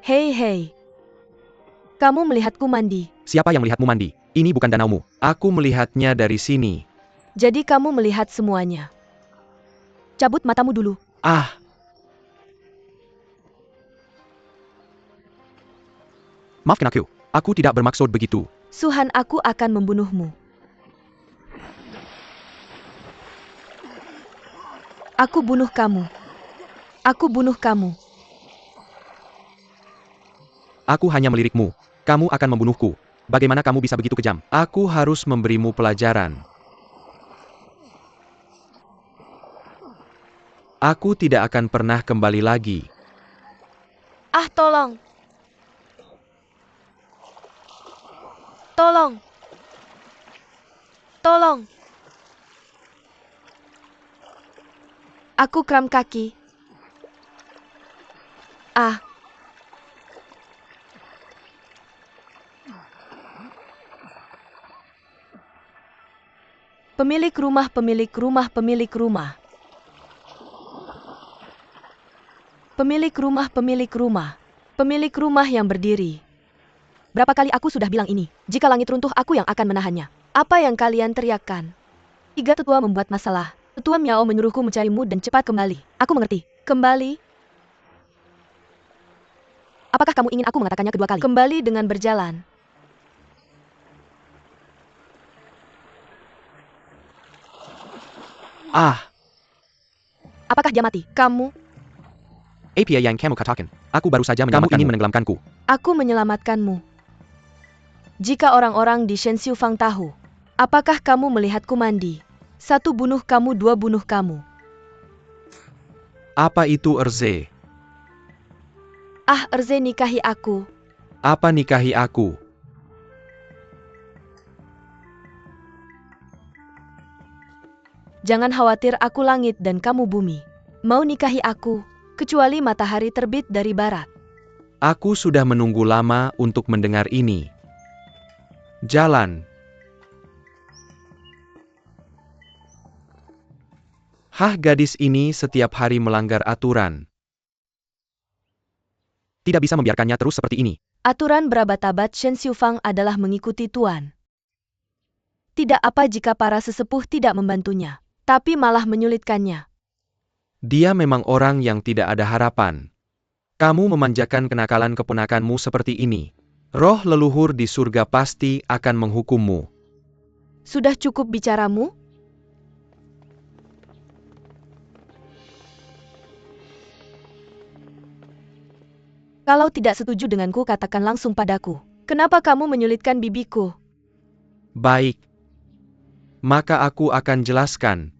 Hei hei. Kamu melihatku mandi. Siapa yang melihatmu mandi? Ini bukan danaumu. Aku melihatnya dari sini. Jadi kamu melihat semuanya. Cabut matamu dulu. Ah! Maafkan aku. Aku tidak bermaksud begitu. Suhan, aku akan membunuhmu. Aku bunuh kamu. Aku bunuh kamu. Aku hanya melirikmu. Kamu akan membunuhku. Bagaimana kamu bisa begitu kejam? Aku harus memberimu pelajaran. Aku tidak akan pernah kembali lagi. Ah, tolong. Tolong. Tolong. Aku kram kaki. Ah. Pemilik rumah, pemilik rumah, pemilik rumah. Pemilik rumah, pemilik rumah. Pemilik rumah yang berdiri. Berapa kali aku sudah bilang ini? Jika langit runtuh, aku yang akan menahannya. Apa yang kalian teriakkan? 3 tetua membuat masalah. Tetua Miao menyuruhku mencarimu dan cepat kembali. Aku mengerti. Kembali? Apakah kamu ingin aku mengatakannya kedua kali? Kembali dengan berjalan. Ah! Apakah dia mati? Kamu? Apa yang kamu katakan? Aku baru saja menyelamatkanmu. Kamu ingin menenggelamkanku. Aku menyelamatkanmu. Jika orang-orang di Shen Xiufang tahu, apakah kamu melihatku mandi? 1 bunuh kamu, 2 bunuh kamu. Apa itu Erze? Ah, Erze nikahi aku. Apa nikahi aku? Jangan khawatir, aku langit dan kamu bumi. Mau nikahi aku, kecuali matahari terbit dari barat. Aku sudah menunggu lama untuk mendengar ini. Jalan. Hah, gadis ini setiap hari melanggar aturan. Tidak bisa membiarkannya terus seperti ini. Aturan berabad-abad Shen Xiufang adalah mengikuti Tuan. Tidak apa jika para sesepuh tidak membantunya, tapi malah menyulitkannya. Dia memang orang yang tidak ada harapan. Kamu memanjakan kenakalan keponakanmu seperti ini. Roh leluhur di surga pasti akan menghukummu. Sudah cukup bicaramu? Kalau tidak setuju denganku, katakan langsung padaku. Kenapa kamu menyulitkan bibiku? Baik. Maka aku akan jelaskan.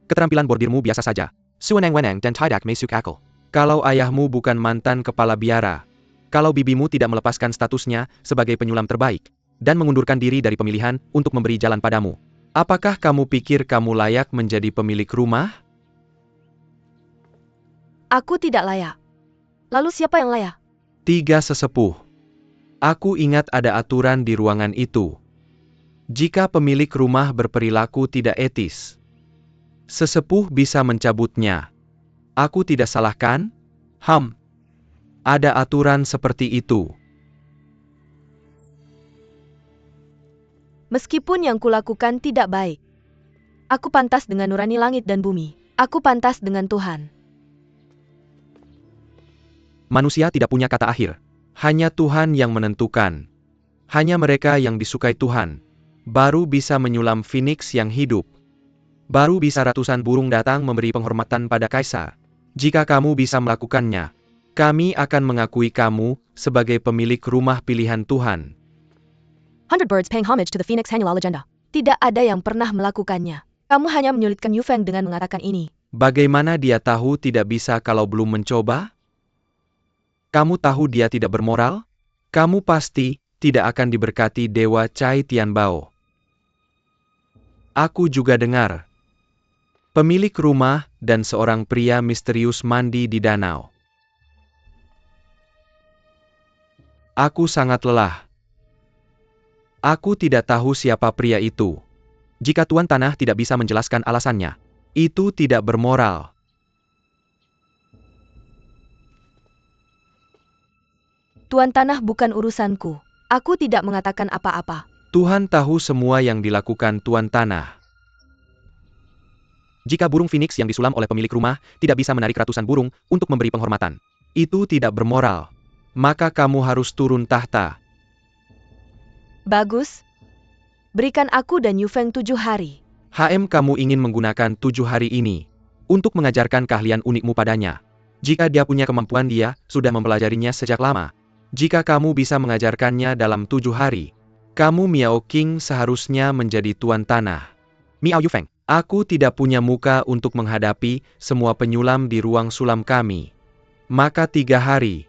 Keterampilan bordirmu biasa saja. Sueneng-weneng dan tidak masuk akal. Kalau ayahmu bukan mantan kepala biara, kalau bibimu tidak melepaskan statusnya sebagai penyulam terbaik, dan mengundurkan diri dari pemilihan untuk memberi jalan padamu, apakah kamu pikir kamu layak menjadi pemilik rumah? Aku tidak layak. Lalu siapa yang layak? 3 sesepuh. Aku ingat ada aturan di ruangan itu. Jika pemilik rumah berperilaku tidak etis, sesepuh bisa mencabutnya. Aku tidak salah kan? Ada aturan seperti itu. Meskipun yang kulakukan tidak baik, aku pantas dengan nurani langit dan bumi. Aku pantas dengan Tuhan. Manusia tidak punya kata akhir. Hanya Tuhan yang menentukan. Hanya mereka yang disukai Tuhan baru bisa menyulam Phoenix yang hidup. Baru bisa ratusan burung datang memberi penghormatan pada kaisar. Jika kamu bisa melakukannya, kami akan mengakui kamu sebagai pemilik rumah pilihan Tuhan. 100 birds paying homage to the Phoenix Hannula legenda. Tidak ada yang pernah melakukannya. Kamu hanya menyulitkan Yu Feng dengan mengatakan ini. Bagaimana dia tahu tidak bisa kalau belum mencoba? Kamu tahu dia tidak bermoral? Kamu pasti tidak akan diberkati Dewa Cai Tianbao. Aku juga dengar. Pemilik rumah dan seorang pria misterius mandi di danau. Aku sangat lelah. Aku tidak tahu siapa pria itu. Jika Tuan Tanah tidak bisa menjelaskan alasannya, itu tidak bermoral. Tuan Tanah bukan urusanku. Aku tidak mengatakan apa-apa. Tuhan tahu semua yang dilakukan Tuan Tanah. Jika burung phoenix yang disulam oleh pemilik rumah tidak bisa menarik ratusan burung untuk memberi penghormatan, itu tidak bermoral. Maka kamu harus turun tahta. Bagus. Berikan aku dan Yufeng 7 hari. Kamu ingin menggunakan 7 hari ini untuk mengajarkan keahlian unikmu padanya. Jika dia punya kemampuan, dia sudah mempelajarinya sejak lama. Jika kamu bisa mengajarkannya dalam 7 hari, kamu Miao King seharusnya menjadi Tuan Tanah. Miao Yufeng, aku tidak punya muka untuk menghadapi semua penyulam di ruang sulam kami. Maka 3 hari,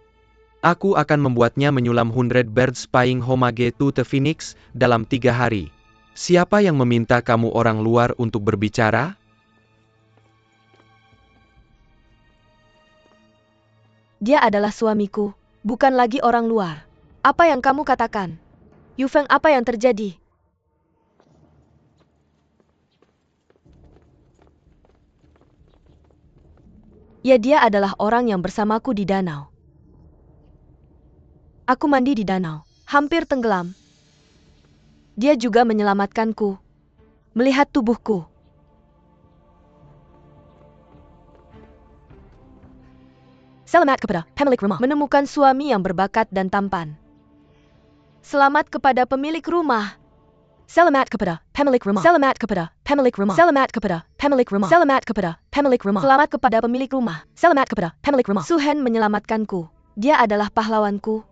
aku akan membuatnya menyulam 100 bird spying homage to the phoenix dalam 3 hari. Siapa yang meminta kamu orang luar untuk berbicara? Dia adalah suamiku, bukan lagi orang luar. Apa yang kamu katakan? Yufeng, apa yang terjadi? Ya, dia adalah orang yang bersamaku di danau. Aku mandi di danau, hampir tenggelam. Dia juga menyelamatkanku, melihat tubuhku. Selamat kepada pemilik rumah menemukan suami yang berbakat dan tampan. Selamat kepada pemilik rumah. Selamat kepada pemilik rumah. Selamat kepada pemilik rumah. Selamat kepada pemilik rumah. Selamat kepada pemilik rumah. Selamat kepada pemilik rumah. Selamat kepada pemilik rumah. Suhen menyelamatkanku. Dia adalah pahlawanku.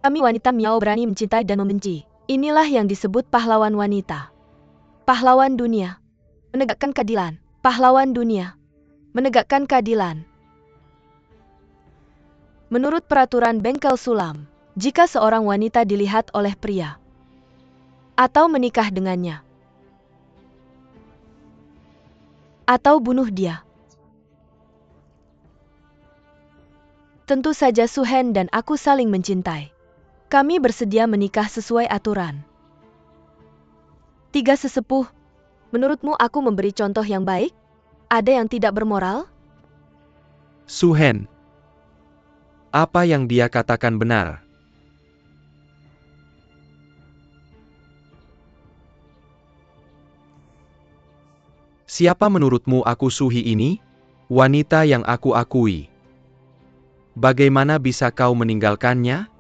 Kami wanita Miao berani mencintai dan membenci. Inilah yang disebut pahlawan wanita. Pahlawan dunia. Menegakkan keadilan. Pahlawan dunia. Menegakkan keadilan. Menurut peraturan bengkel sulam, jika seorang wanita dilihat oleh pria atau menikah dengannya, atau bunuh dia, tentu saja Suhen dan aku saling mencintai. Kami bersedia menikah sesuai aturan. 3 sesepuh, menurutmu aku memberi contoh yang baik? Ada yang tidak bermoral? Suhen, apa yang dia katakan benar. Siapa menurutmu aku Suhi ini? Wanita yang aku akui. Bagaimana bisa kau meninggalkannya?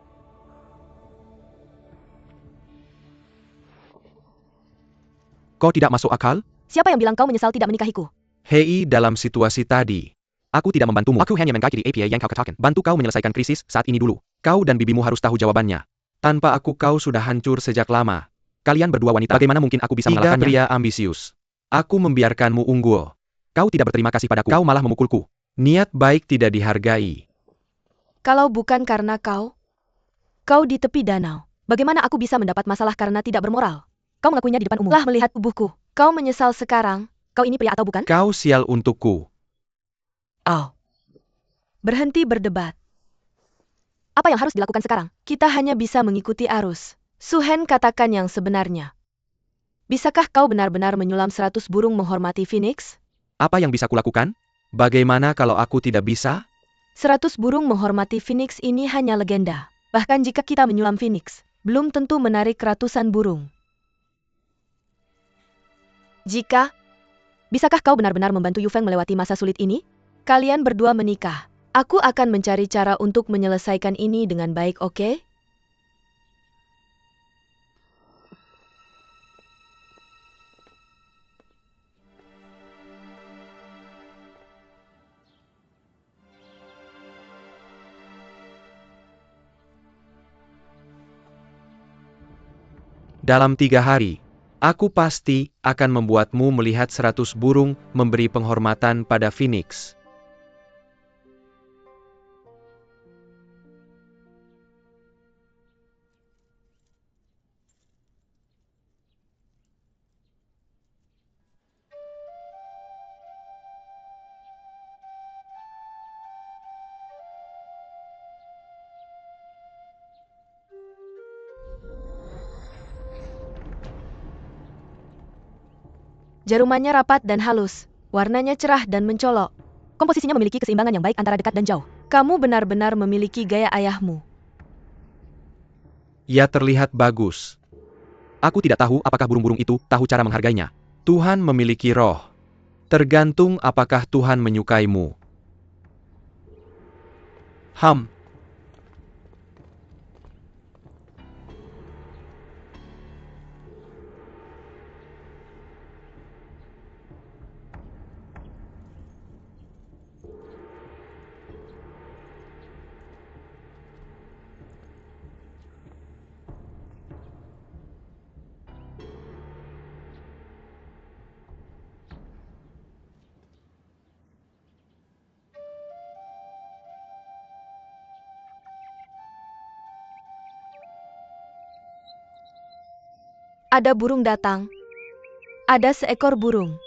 Kau tidak masuk akal? Siapa yang bilang kau menyesal tidak menikahiku? Hei, dalam situasi tadi, aku tidak membantumu. Aku hanya mengkaji API yang kau katakan. Bantu kau menyelesaikan krisis saat ini dulu. Kau dan bibimu harus tahu jawabannya. Tanpa aku kau sudah hancur sejak lama. Kalian berdua wanita, bagaimana mungkin aku bisa mengalahkannya? 3 pria ambisius. Aku membiarkanmu unggul. Kau tidak berterima kasih padaku. Kau malah memukulku. Niat baik tidak dihargai. Kalau bukan karena kau di tepi danau. Bagaimana aku bisa mendapat masalah karena tidak bermoral? Kau mengakuinya di depan umum. Lah melihat tubuhku. Kau menyesal sekarang. Kau ini pria atau bukan? Kau sial untukku. Oh. Berhenti berdebat. Apa yang harus dilakukan sekarang? Kita hanya bisa mengikuti arus. Suhen katakan yang sebenarnya. Bisakah kau benar-benar menyulam 100 burung menghormati Phoenix? Apa yang bisa kulakukan? Bagaimana kalau aku tidak bisa? 100 burung menghormati Phoenix ini hanya legenda. Bahkan jika kita menyulam Phoenix, belum tentu menarik ratusan burung. Bisakah kau benar-benar membantu Yufeng melewati masa sulit ini? Kalian berdua menikah. Aku akan mencari cara untuk menyelesaikan ini dengan baik, oke? Dalam 3 hari, aku pasti akan membuatmu melihat 100 burung memberi penghormatan pada Phoenix. Jarumannya rapat dan halus, warnanya cerah dan mencolok. Komposisinya memiliki keseimbangan yang baik antara dekat dan jauh. Kamu benar-benar memiliki gaya ayahmu. Ya terlihat bagus. Aku tidak tahu apakah burung-burung itu tahu cara menghargainya. Tuhan memiliki roh. Tergantung apakah Tuhan menyukaimu. Ada burung datang. Ada seekor burung.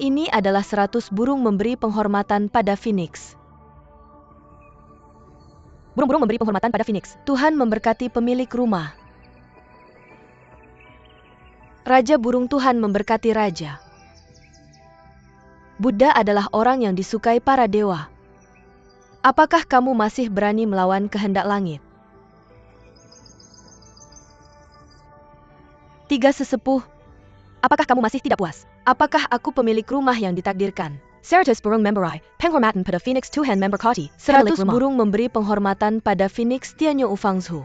Ini adalah 100 burung memberi penghormatan pada Phoenix. Burung-burung memberi penghormatan pada Phoenix. Tuhan memberkati pemilik rumah. Raja burung Tuhan memberkati raja. Buddha adalah orang yang disukai para dewa. Apakah kamu masih berani melawan kehendak langit? 3 sesepuh. Apakah kamu masih tidak puas? Apakah aku pemilik rumah yang ditakdirkan? 100 burung memberi penghormatan pada Phoenix Tuhan memberkati. 100 burung memberi penghormatan pada Phoenix Tianyo Ufangzhu.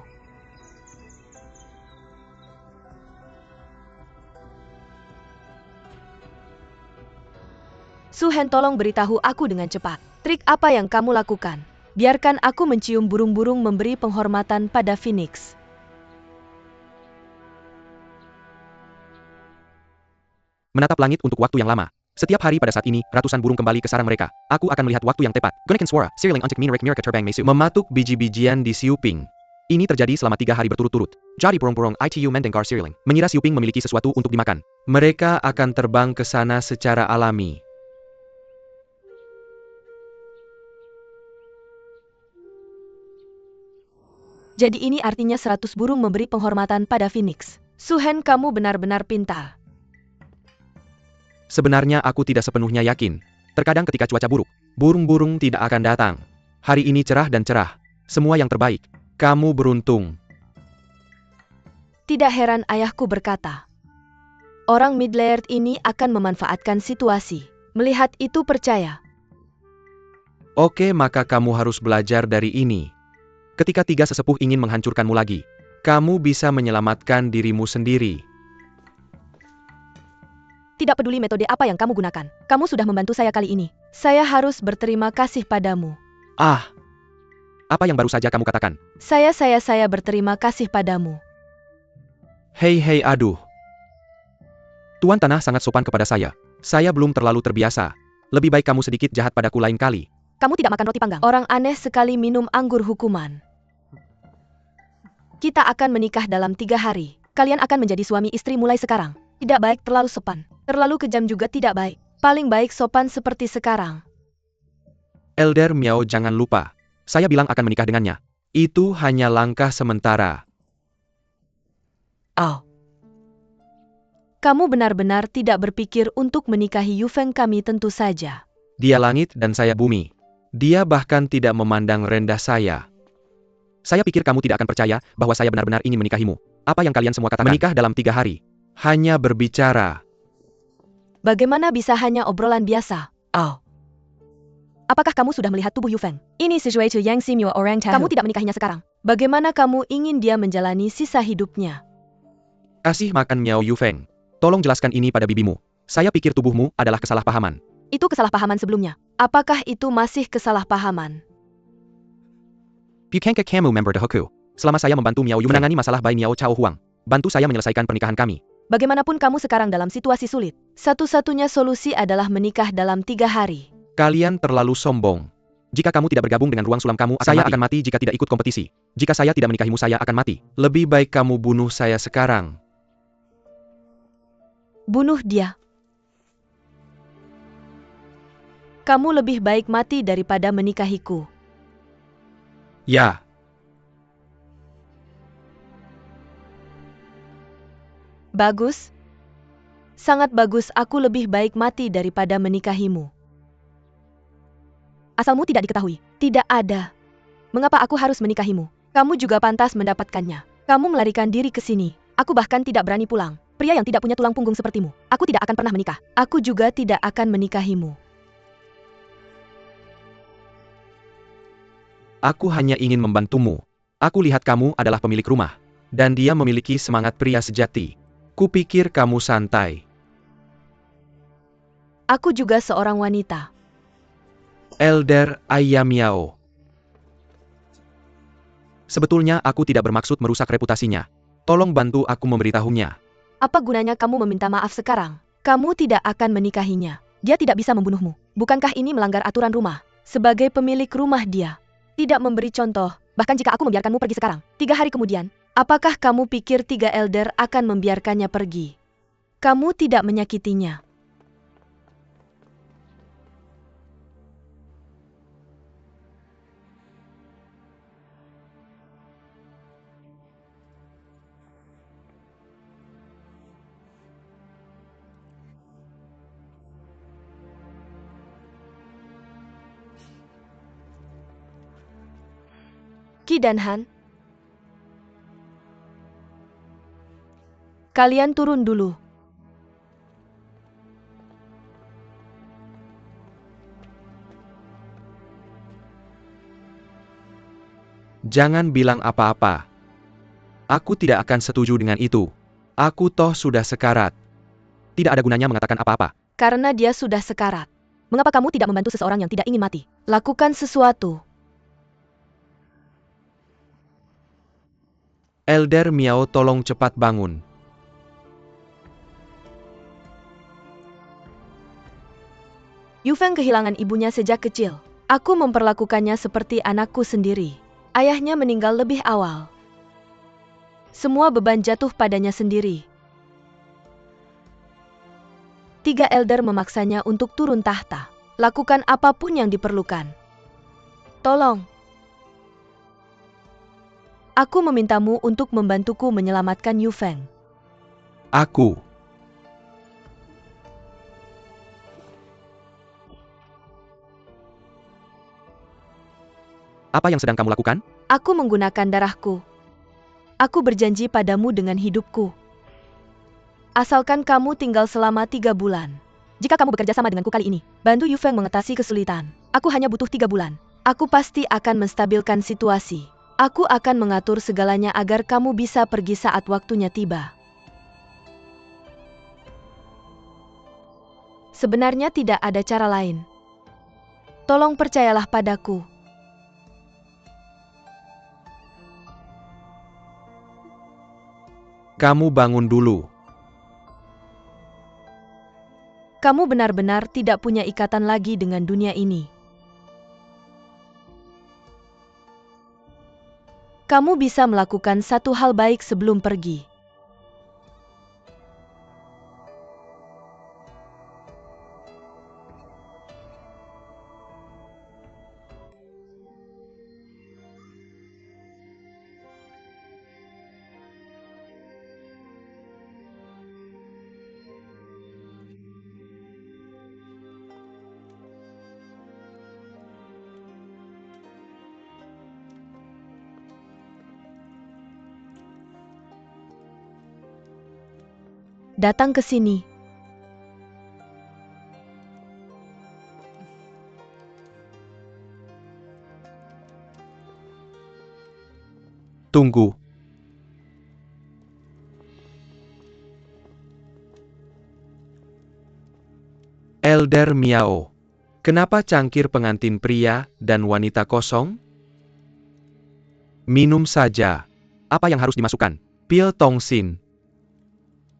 Suhen, tolong beritahu aku dengan cepat. Trik apa yang kamu lakukan? Biarkan aku mencium burung-burung memberi penghormatan pada Phoenix. Menatap langit untuk waktu yang lama. Setiap hari pada saat ini, ratusan burung kembali ke sarang mereka. Aku akan melihat waktu yang tepat. Gunakan suara, siriling untuk minrek mirka terbang mesu. Mematuk biji-bijian di Siuping. Ini terjadi selama 3 hari berturut-turut. Jadi burung-burung itu mendengar siriling. Mengira Siuping memiliki sesuatu untuk dimakan. Mereka akan terbang ke sana secara alami. Jadi ini artinya 100 burung memberi penghormatan pada Phoenix. Suhen, kamu benar-benar pintar. Sebenarnya aku tidak sepenuhnya yakin. Terkadang ketika cuaca buruk, burung-burung tidak akan datang. Hari ini cerah dan cerah. Semua yang terbaik. Kamu beruntung. Tidak heran ayahku berkata. Orang Middle-earth ini akan memanfaatkan situasi. Melihat itu percaya. Oke, maka kamu harus belajar dari ini. Ketika 3 sesepuh ingin menghancurkanmu lagi, kamu bisa menyelamatkan dirimu sendiri. Tidak peduli metode apa yang kamu gunakan. Kamu sudah membantu saya kali ini. Saya harus berterima kasih padamu. Apa yang baru saja kamu katakan? Saya berterima kasih padamu. Hei, aduh. Tuan Tanah sangat sopan kepada saya. Saya belum terlalu terbiasa. Lebih baik kamu sedikit jahat padaku lain kali. Kamu tidak makan roti panggang. Orang aneh sekali minum anggur hukuman. Kita akan menikah dalam 3 hari. Kalian akan menjadi suami istri mulai sekarang. Tidak baik terlalu sopan. Terlalu kejam juga tidak baik. Paling baik sopan seperti sekarang. Elder Miao, jangan lupa. Saya bilang akan menikah dengannya. Itu hanya langkah sementara. Kamu benar-benar tidak berpikir untuk menikahi Yufeng kami tentu saja. Dia langit dan saya bumi. Dia bahkan tidak memandang rendah saya. Saya pikir kamu tidak akan percaya bahwa saya benar-benar ingin menikahimu. Apa yang kalian semua katakan? Menikah dalam 3 hari. Hanya berbicara. Bagaimana bisa hanya obrolan biasa? Apakah kamu sudah melihat tubuh Yufeng? Ini sesuatu yang simyo orang tahu. Kamu tidak menikahinya sekarang. Bagaimana kamu ingin dia menjalani sisa hidupnya? Kasih makan Miao Yufeng. Tolong jelaskan ini pada bibimu. Saya pikir tubuhmu adalah kesalahpahaman. Itu kesalahpahaman sebelumnya. Apakah itu masih kesalahpahaman? Bukankah kamu member Dehoku? Selama saya membantu Miao Yu menangani masalah Bai Miao Chao Huang, bantu saya menyelesaikan pernikahan kami. Bagaimanapun kamu sekarang dalam situasi sulit. Satu-satunya solusi adalah menikah dalam 3 hari. Kalian terlalu sombong. Jika kamu tidak bergabung dengan ruang sulam kamu, saya akan mati jika tidak ikut kompetisi. Jika saya tidak menikahimu, saya akan mati. Lebih baik kamu bunuh saya sekarang. Bunuh dia. Kamu lebih baik mati daripada menikahiku. Ya, Bagus. Sangat bagus, aku lebih baik mati daripada menikahimu. Asalmu tidak diketahui. Tidak ada. Mengapa aku harus menikahimu? Kamu juga pantas mendapatkannya. Kamu melarikan diri ke sini. Aku bahkan tidak berani pulang. Pria yang tidak punya tulang punggung sepertimu. Aku tidak akan pernah menikah. Aku juga tidak akan menikahimu. aku hanya ingin membantumu. Aku lihat kamu adalah pemilik rumah. Dan dia memiliki semangat pria sejati. Kupikir kamu santai. Aku juga seorang wanita. Elder Ayamiao. Sebetulnya aku tidak bermaksud merusak reputasinya. Tolong bantu aku memberitahunya. Apa gunanya kamu meminta maaf sekarang? Kamu tidak akan menikahinya. Dia tidak bisa membunuhmu. Bukankah ini melanggar aturan rumah? Sebagai pemilik rumah dia tidak memberi contoh. Bahkan jika aku membiarkanmu pergi sekarang, 3 hari kemudian, apakah kamu pikir 3 elder akan membiarkannya pergi? Kamu tidak menyakitinya. Qi dan Han, kalian turun dulu. Jangan bilang apa-apa. Aku tidak akan setuju dengan itu. Aku toh sudah sekarat. Tidak ada gunanya mengatakan apa-apa. Karena dia sudah sekarat. Mengapa kamu tidak membantu seseorang yang tidak ingin mati? Lakukan sesuatu. Elder Miao, tolong cepat bangun. Yufeng kehilangan ibunya sejak kecil. Aku memperlakukannya seperti anakku sendiri. Ayahnya meninggal lebih awal. Semua beban jatuh padanya sendiri. 3 elder memaksanya untuk turun tahta. Lakukan apapun yang diperlukan. Tolong. Aku memintamu untuk membantuku menyelamatkan Yufeng. Aku. Apa yang sedang kamu lakukan? Aku menggunakan darahku. Aku berjanji padamu dengan hidupku. Asalkan kamu tinggal selama 3 bulan. Jika kamu bekerja sama denganku kali ini, bantu Yufeng mengatasi kesulitan. Aku hanya butuh 3 bulan. Aku pasti akan menstabilkan situasi. Aku akan mengatur segalanya agar kamu bisa pergi saat waktunya tiba. Sebenarnya tidak ada cara lain. Tolong percayalah padaku. Kamu bangun dulu. Kamu benar-benar tidak punya ikatan lagi dengan dunia ini. Kamu bisa melakukan satu hal baik sebelum pergi. Datang ke sini. Tunggu. Elder Miao. Kenapa cangkir pengantin pria dan wanita kosong? Minum saja. Apa yang harus dimasukkan? Pil tongsin.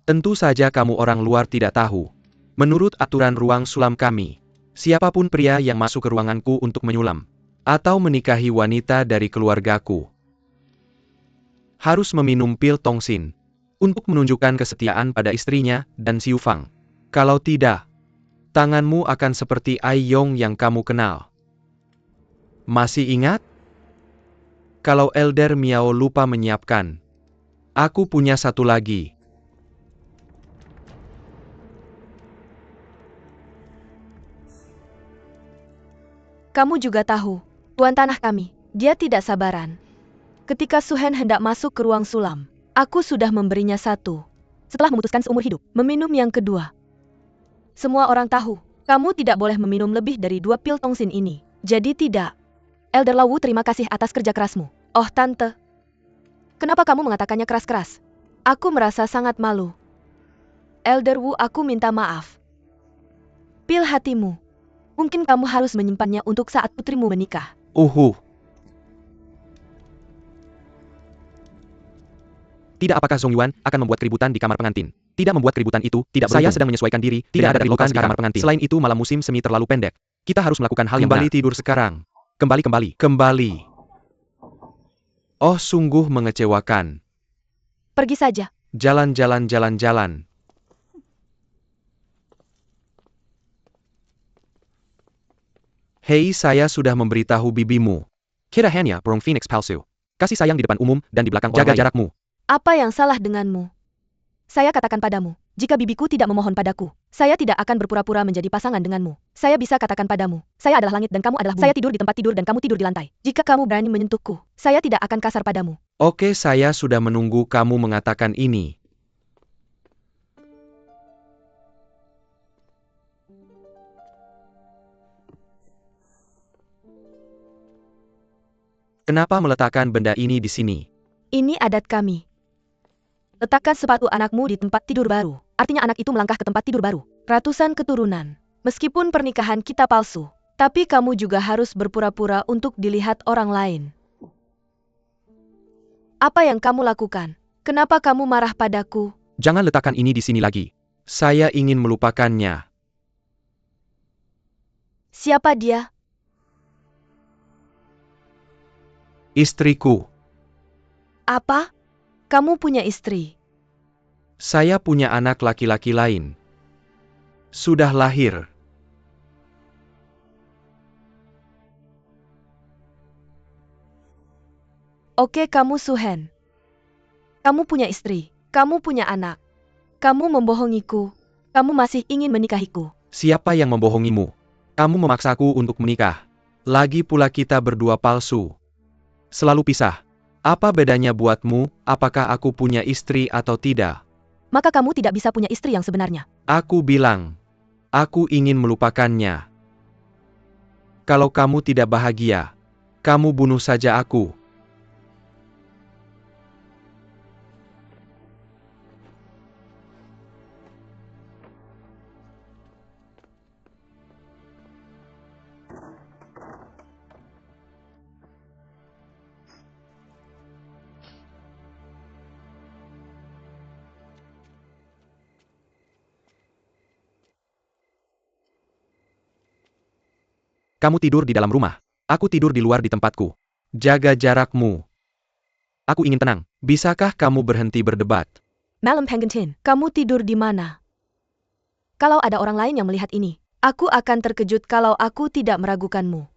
Tentu saja kamu orang luar tidak tahu. Menurut aturan ruang sulam kami, siapapun pria yang masuk ke ruanganku untuk menyulam, atau menikahi wanita dari keluargaku, harus meminum pil tongsin, untuk menunjukkan kesetiaan pada istrinya dan Xiu Fang. Kalau tidak, Tanganmu akan seperti Ai Yong yang kamu kenal. Masih ingat? Kalau Elder Miao lupa menyiapkan, aku punya satu lagi. Kamu juga tahu, tuan tanah kami, dia tidak sabaran. Ketika Suhen hendak masuk ke ruang sulam, aku sudah memberinya satu. Setelah memutuskan seumur hidup, meminum yang kedua. Semua orang tahu, kamu tidak boleh meminum lebih dari 2 pil tongsin ini. Jadi tidak. Elder Lawu, terima kasih atas kerja kerasmu. Oh tante. Kenapa kamu mengatakannya keras-keras? Aku merasa sangat malu. Elder Wu, aku minta maaf. Pil hatimu. Mungkin kamu harus menyimpannya untuk saat putrimu menikah. Tidak, apakah Zhong Yuan akan membuat keributan di kamar pengantin? Tidak membuat keributan itu, tidak beruntung. Saya sedang menyesuaikan diri, tidak ada keributan di kamar pengantin. Selain itu malam musim semi terlalu pendek. Kita harus melakukan hal yang benar. Kembali tidur sekarang. Kembali. Oh, sungguh mengecewakan. Pergi saja. Jalan. Hei, saya sudah memberitahu bibimu. Kita hanya burung phoenix palsu. Kasih sayang di depan umum dan di belakang orang lain. Jaga jarakmu. Apa yang salah denganmu? Saya katakan padamu, jika bibiku tidak memohon padaku, saya tidak akan berpura-pura menjadi pasangan denganmu. Saya bisa katakan padamu, saya adalah langit dan kamu adalah bumi. Saya tidur di tempat tidur dan kamu tidur di lantai. Jika kamu berani menyentuhku, saya tidak akan kasar padamu. Oke, saya sudah menunggu kamu mengatakan ini. Kenapa meletakkan benda ini di sini? Ini adat kami. Letakkan sepatu anakmu di tempat tidur baru. Artinya anak itu melangkah ke tempat tidur baru. Ratusan keturunan. Meskipun pernikahan kita palsu, tapi kamu juga harus berpura-pura untuk dilihat orang lain. Apa yang kamu lakukan? Kenapa kamu marah padaku? Jangan letakkan ini di sini lagi. Saya ingin melupakannya. Siapa dia? Istriku. Apa? Kamu punya istri? Saya punya anak laki-laki lain. Sudah lahir. Oke, kamu Suhen. Kamu punya istri. Kamu punya anak. Kamu membohongiku. Kamu masih ingin menikahiku. Siapa yang membohongimu? Kamu memaksaku untuk menikah. Lagi pula kita berdua palsu. Selalu pisah. Apa bedanya buatmu, apakah aku punya istri atau tidak? Maka kamu tidak bisa punya istri yang sebenarnya. Aku bilang, aku ingin melupakannya. Kalau kamu tidak bahagia, kamu bunuh saja aku. Kamu tidur di dalam rumah. Aku tidur di luar di tempatku. Jaga jarakmu. Aku ingin tenang. Bisakah kamu berhenti berdebat? Malam Penggantin, kamu tidur di mana? Kalau ada orang lain yang melihat ini, aku akan terkejut kalau aku tidak meragukanmu.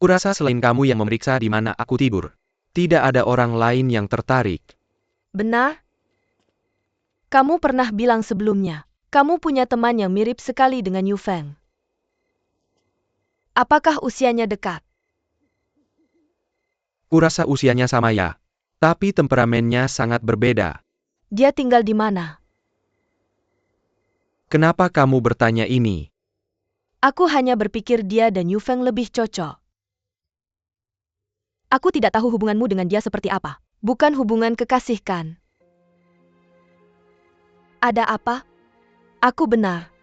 Kurasa selain kamu yang memeriksa di mana aku tidur, tidak ada orang lain yang tertarik. Benar? Kamu pernah bilang sebelumnya, kamu punya teman yang mirip sekali dengan Yu Feng. Apakah usianya dekat? Kurasa usianya sama ya, tapi temperamennya sangat berbeda. Dia tinggal di mana? Kenapa kamu bertanya ini? Aku hanya berpikir dia dan Yu Feng lebih cocok. Aku tidak tahu hubunganmu dengan dia seperti apa. Bukan hubungan kekasih kan? Ada apa? Aku benar.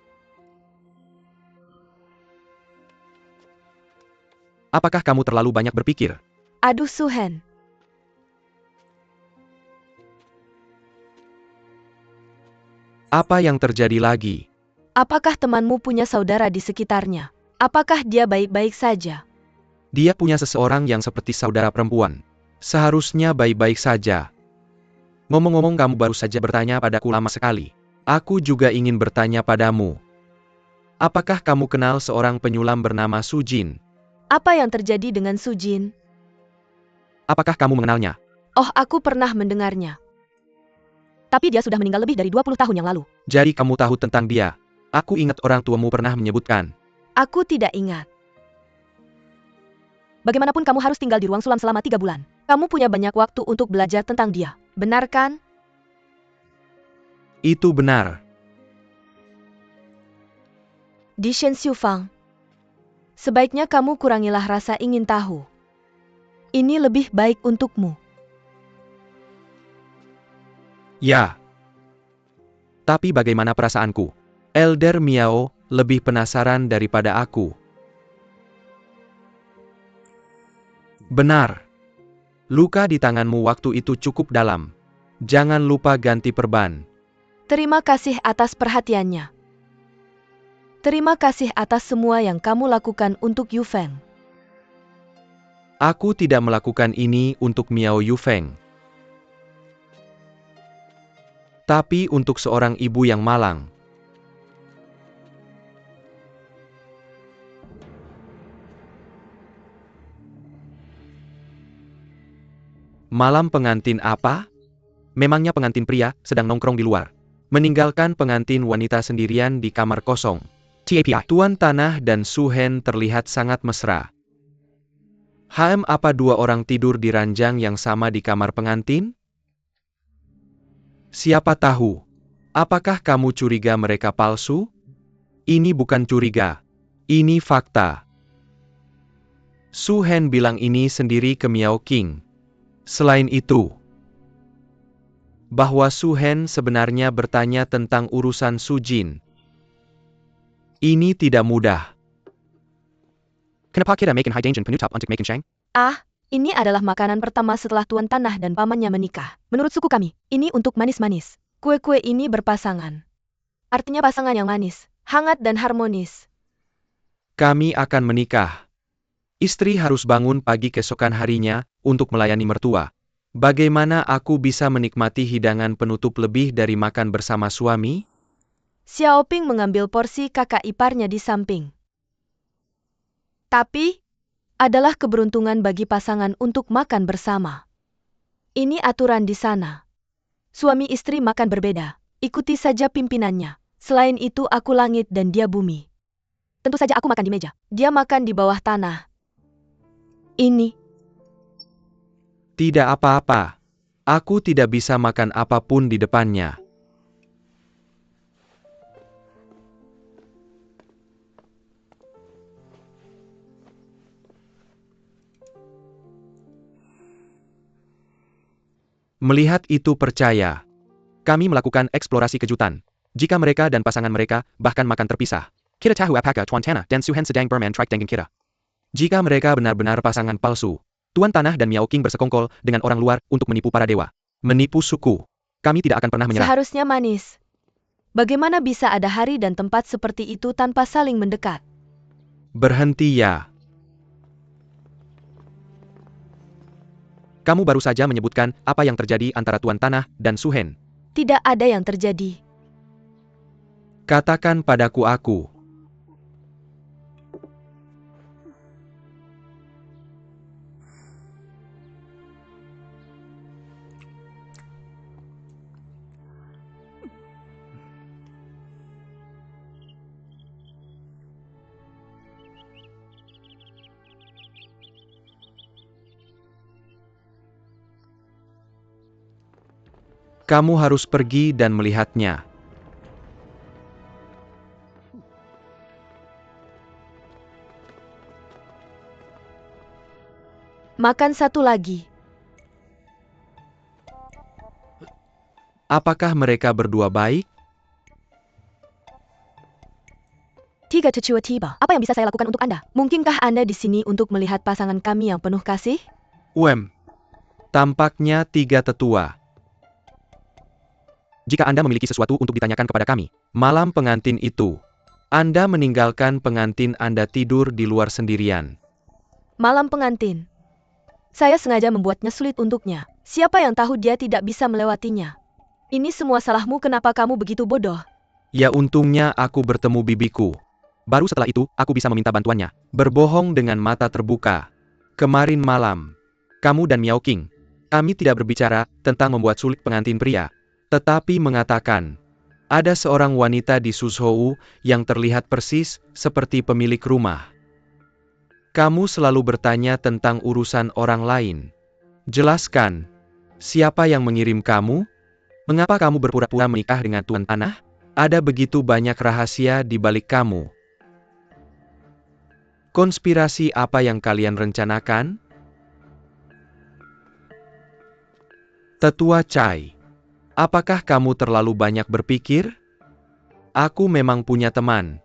Apakah kamu terlalu banyak berpikir? Aduh Suhen. Apa yang terjadi lagi? Apakah temanmu punya saudara di sekitarnya? Apakah dia baik-baik saja? Dia punya seseorang yang seperti saudara perempuan. Seharusnya baik-baik saja. Ngomong-ngomong, kamu baru saja bertanya padaku lama sekali. Aku juga ingin bertanya padamu. Apakah kamu kenal seorang penyulam bernama Su Jin? Apa yang terjadi dengan Su Jin? Apakah kamu mengenalnya? Oh, aku pernah mendengarnya. Tapi dia sudah meninggal lebih dari 20 tahun yang lalu. Jadi kamu tahu tentang dia? Aku ingat orang tuamu pernah menyebutkan. Aku tidak ingat. Bagaimanapun kamu harus tinggal di ruang sulam selama 3 bulan. Kamu punya banyak waktu untuk belajar tentang dia. Benar kan? Itu benar. Di Shen Xiufang, sebaiknya kamu kurangilah rasa ingin tahu. Ini lebih baik untukmu. Ya. Tapi bagaimana perasaanku? Elder Miao lebih penasaran daripada aku. Benar. Luka di tanganmu waktu itu cukup dalam. Jangan lupa ganti perban. Terima kasih atas perhatiannya. Terima kasih atas semua yang kamu lakukan untuk Yu Feng. Aku tidak melakukan ini untuk Miao Yufeng. Tapi untuk seorang ibu yang malang. Malam pengantin apa? Memangnya pengantin pria sedang nongkrong di luar. Meninggalkan pengantin wanita sendirian di kamar kosong. Tuan Tanah dan Su Hen terlihat sangat mesra. Apa 2 orang tidur di ranjang yang sama di kamar pengantin? Siapa tahu? Apakah kamu curiga mereka palsu? Ini bukan curiga. Ini fakta. Su Hen bilang ini sendiri ke Miao Qing. Selain itu, bahwa Su Hen sebenarnya bertanya tentang urusan Su Jin. Ini tidak mudah. Kenapa kita makan hidangan penutup untuk makan Shang? Ini adalah makanan pertama setelah Tuan Tanah dan pamannya menikah. Menurut suku kami, ini untuk manis-manis. Kue-kue ini berpasangan. Artinya pasangan yang manis, hangat dan harmonis. Kami akan menikah. Istri harus bangun pagi keesokan harinya untuk melayani mertua. Bagaimana aku bisa menikmati hidangan penutup lebih dari makan bersama suami? Xiaoping mengambil porsi kakak iparnya di samping. Tapi, adalah keberuntungan bagi pasangan untuk makan bersama. Ini aturan di sana. Suami istri makan berbeda. Ikuti saja pimpinannya. Selain itu aku langit dan dia bumi. Tentu saja aku makan di meja. Dia makan di bawah tanah. Ini. Tidak apa-apa. Aku tidak bisa makan apapun di depannya. Melihat itu percaya. Kami melakukan eksplorasi kejutan. Jika mereka dan pasangan mereka bahkan makan terpisah. Kita tahu apakah Tuan Tanah dan Su Hen sedang bermain trik dengan kita. Jika mereka benar-benar pasangan palsu, Tuan Tanah dan Miao Qing bersekongkol dengan orang luar untuk menipu para dewa. Menipu suku. Kami tidak akan pernah menyerah. Seharusnya manis. Bagaimana bisa ada hari dan tempat seperti itu tanpa saling mendekat? Berhenti ya. Kamu baru saja menyebutkan apa yang terjadi antara Tuan Tanah dan Su Hen. Tidak ada yang terjadi. Katakan padaku aku. Kamu harus pergi dan melihatnya. Makan satu lagi. Apakah mereka berdua baik? Tiga tiba. Apa yang bisa saya lakukan untuk Anda? Mungkinkah Anda di sini untuk melihat pasangan kami yang penuh kasih? Tampaknya 3 tetua. Jika Anda memiliki sesuatu untuk ditanyakan kepada kami, malam pengantin itu, Anda meninggalkan pengantin Anda tidur di luar sendirian. Malam pengantin. Saya sengaja membuatnya sulit untuknya. Siapa yang tahu dia tidak bisa melewatinya? Ini semua salahmu, kenapa kamu begitu bodoh? Ya untungnya aku bertemu bibiku. Baru setelah itu, aku bisa meminta bantuannya. Berbohong dengan mata terbuka. Kemarin malam, kamu dan Miao Qing, kami tidak berbicara tentang membuat sulit pengantin pria, tetapi mengatakan, ada seorang wanita di Suzhou yang terlihat persis seperti pemilik rumah. Kamu selalu bertanya tentang urusan orang lain. Jelaskan, siapa yang mengirim kamu? Mengapa kamu berpura-pura menikah dengan Tuan Tanah? Ada begitu banyak rahasia di balik kamu. Konspirasi apa yang kalian rencanakan? Tetua Chai, apakah kamu terlalu banyak berpikir? Aku memang punya teman.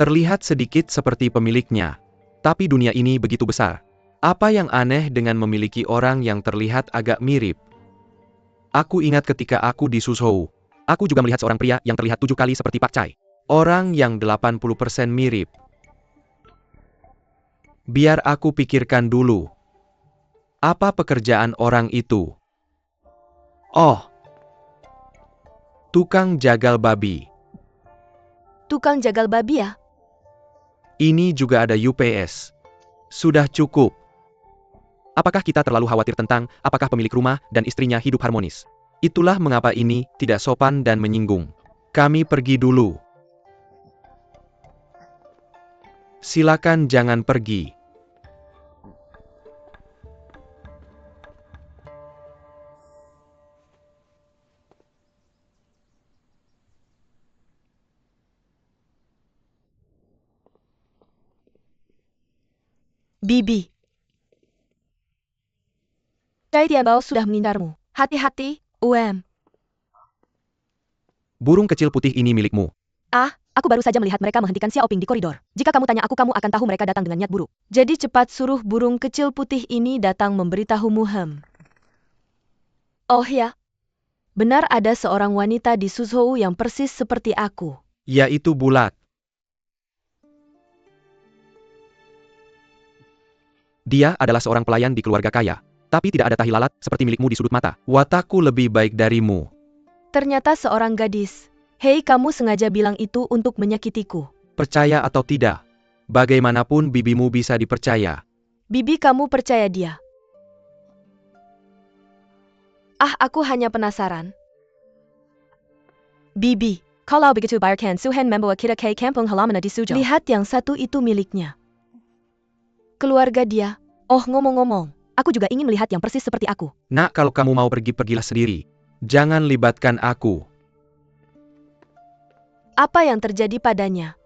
Terlihat sedikit seperti pemiliknya. Tapi dunia ini begitu besar. Apa yang aneh dengan memiliki orang yang terlihat agak mirip? Aku ingat ketika aku di Suzhou, aku juga melihat seorang pria yang terlihat 7 kali seperti Pak Chai. Orang yang 80% mirip. Biar aku pikirkan dulu. Apa pekerjaan orang itu? Oh, tukang jagal babi. Tukang jagal babi ya? Ini juga ada UPS. Sudah cukup. Apakah kita terlalu khawatir tentang apakah pemilik rumah dan istrinya hidup harmonis? Itulah mengapa ini tidak sopan dan menyinggung. Kami pergi dulu. Silakan jangan pergi. Bibi. Cai Tianbao sudah mengincarmu. Hati-hati, Burung kecil putih ini milikmu. Aku baru saja melihat mereka menghentikan Xiaoping di koridor. Jika kamu tanya aku, kamu akan tahu mereka datang dengan niat buruk. Jadi cepat suruh burung kecil putih ini datang memberitahumu. Oh ya, benar ada seorang wanita di Suzhou yang persis seperti aku. Yaitu bulat. Dia adalah seorang pelayan di keluarga kaya. Tapi tidak ada tahi lalat seperti milikmu di sudut mata. Watakku lebih baik darimu. Ternyata seorang gadis. Hei, kamu sengaja bilang itu untuk menyakitiku. Percaya atau tidak, bagaimanapun bibimu bisa dipercaya. Bibi, kamu percaya dia? Aku hanya penasaran. Bibi, kalau begitu biarkan Suhen membawa kita ke kampung halaman di Suzhou. Lihat, yang satu itu miliknya. Keluarga dia. Oh, ngomong-ngomong, aku juga ingin melihat yang persis seperti aku. Nak, kalau kamu mau pergi, pergilah sendiri. Jangan libatkan aku. Apa yang terjadi padanya?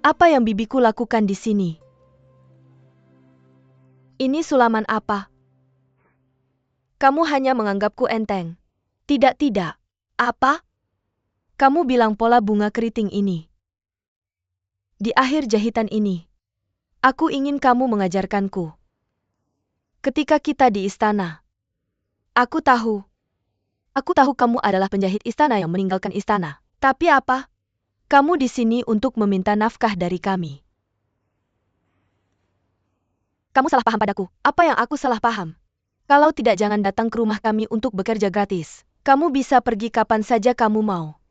Apa yang bibiku lakukan di sini? Ini sulaman apa? Kamu hanya menganggapku enteng. Tidak. Apa? Kamu bilang pola bunga keriting ini. Di akhir jahitan ini, aku ingin kamu mengajarkanku. Ketika kita di istana, aku tahu kamu adalah penjahit istana yang meninggalkan istana. Tapi apa? Kamu di sini untuk meminta nafkah dari kami. Kamu salah paham padaku. Apa yang aku salah paham? Kalau tidak, jangan datang ke rumah kami untuk bekerja gratis. Kamu bisa pergi kapan saja kamu mau.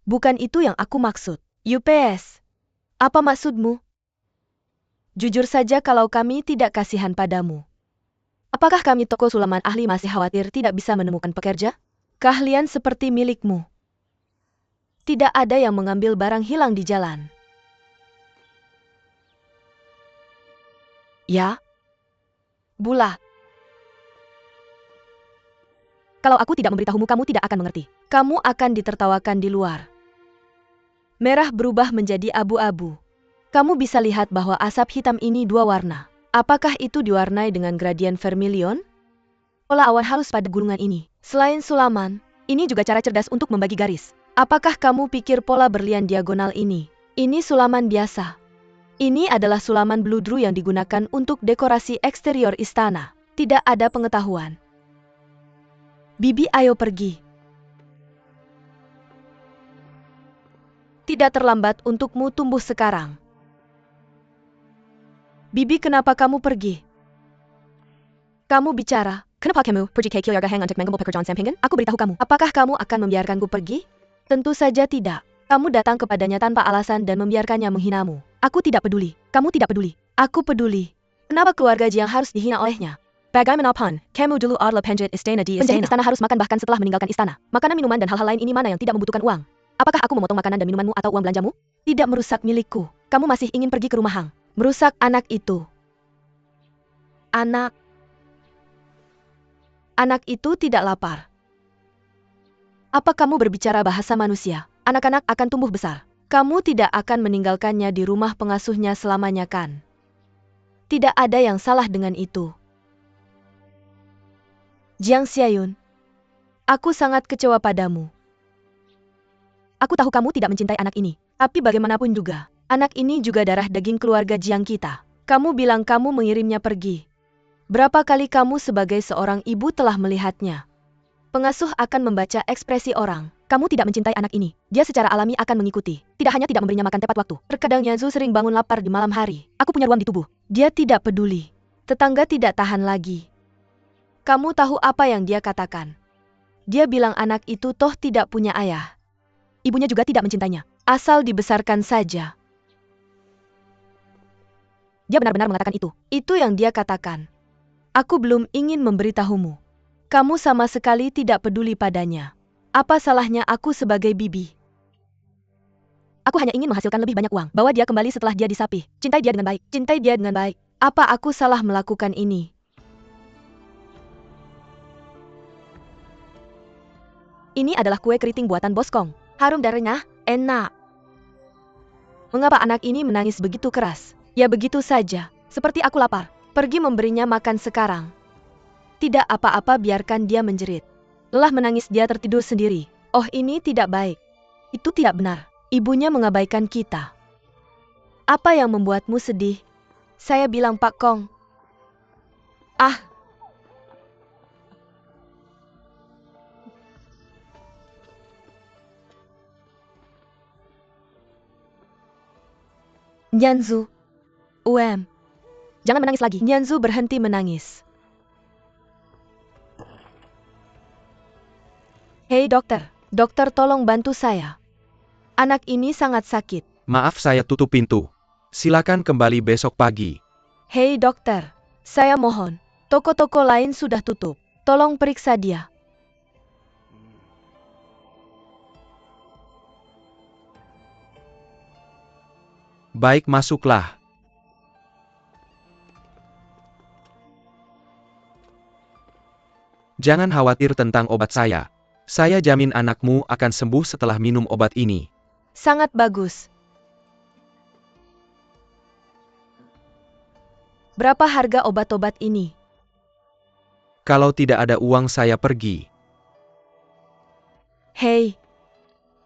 Bukan itu yang aku maksud. UPS. Apa maksudmu? Jujur saja kalau kami tidak kasihan padamu. Apakah kami toko sulaman ahli masih khawatir tidak bisa menemukan pekerja? Keahlian seperti milikmu. Tidak ada yang mengambil barang hilang di jalan. Ya? Bulat. Kalau aku tidak memberitahumu, kamu tidak akan mengerti. Kamu akan ditertawakan di luar. Merah berubah menjadi abu-abu. Kamu bisa lihat bahwa asap hitam ini 2 warna. Apakah itu diwarnai dengan gradien vermilion? Pola awan halus pada gulungan ini. Selain sulaman, ini juga cara cerdas untuk membagi garis. Apakah kamu pikir pola berlian diagonal ini? Ini sulaman biasa. Ini adalah sulaman bludru yang digunakan untuk dekorasi eksterior istana. Tidak ada pengetahuan. Bibi, ayo pergi. Tidak terlambat untukmu tumbuh sekarang. Bibi, kenapa kamu pergi? Kamu bicara. Kenapa kamu pergi ke keluarga Hang untuk mengambil pekerjaan sampingan? Aku beritahu kamu, apakah kamu akan membiarkanku pergi? Tentu saja tidak. Kamu datang kepadanya tanpa alasan dan membiarkannya menghinamu. Aku tidak peduli. Kamu tidak peduli. Aku peduli. Kenapa keluarga Jiang harus dihina olehnya? Bagaimanapun, kamu dulu adalah penjahit istana di Penjahit istana. istana harus makan bahkan setelah meninggalkan istana. Makanan, minuman, dan hal-hal lain ini mana yang tidak membutuhkan uang? Apakah aku memotong makanan dan minumanmu atau uang belanjamu? Tidak merusak milikku. Kamu masih ingin pergi ke rumah Hang. Merusak anak itu. Anak itu tidak lapar. Apa kamu berbicara bahasa manusia? Anak-anak akan tumbuh besar. Kamu tidak akan meninggalkannya di rumah pengasuhnya selamanya, kan? Tidak ada yang salah dengan itu. Jiang Xiayun, aku sangat kecewa padamu. Aku tahu kamu tidak mencintai anak ini, tapi bagaimanapun juga, anak ini juga darah daging keluarga Jiang kita. Kamu bilang kamu mengirimnya pergi. Berapa kali kamu sebagai seorang ibu telah melihatnya? Pengasuh akan membaca ekspresi orang. Kamu tidak mencintai anak ini. Dia secara alami akan mengikuti. Tidak hanya tidak memberinya makan tepat waktu. Terkadang Yanzu sering bangun lapar di malam hari. Aku punya ruam di tubuh. Dia tidak peduli. Tetangga tidak tahan lagi. Kamu tahu apa yang dia katakan? Dia bilang anak itu toh tidak punya ayah. Ibunya juga tidak mencintainya. Asal dibesarkan saja. Dia benar-benar mengatakan itu. Itu yang dia katakan. Aku belum ingin memberitahumu. Kamu sama sekali tidak peduli padanya. Apa salahnya aku sebagai bibi? Aku hanya ingin menghasilkan lebih banyak uang. Bawa dia kembali setelah dia disapih. Cintai dia dengan baik. Cintai dia dengan baik. Apa aku salah melakukan ini? Ini adalah kue keriting buatan Bos Kong. Harum dan renyah, enak. Mengapa anak ini menangis begitu keras? Ya begitu saja. Seperti aku lapar. Pergi memberinya makan sekarang. Tidak apa-apa, biarkan dia menjerit. Lelah menangis dia tertidur sendiri. Oh, ini tidak baik. Itu tidak benar. Ibunya mengabaikan kita. Apa yang membuatmu sedih? Saya bilang Pak Kong. Ah. Nyanzu. Jangan menangis lagi. Nyanzu berhenti menangis. Hei dokter, dokter tolong bantu saya. Anak ini sangat sakit. Maaf, saya tutup pintu. Silakan kembali besok pagi. Hei dokter, saya mohon. Toko-toko lain sudah tutup. Tolong periksa dia. Baik, masuklah. Jangan khawatir tentang obat saya. Saya jamin anakmu akan sembuh setelah minum obat ini. Sangat bagus. Berapa harga obat-obat ini? Kalau tidak ada uang, saya pergi. Hei.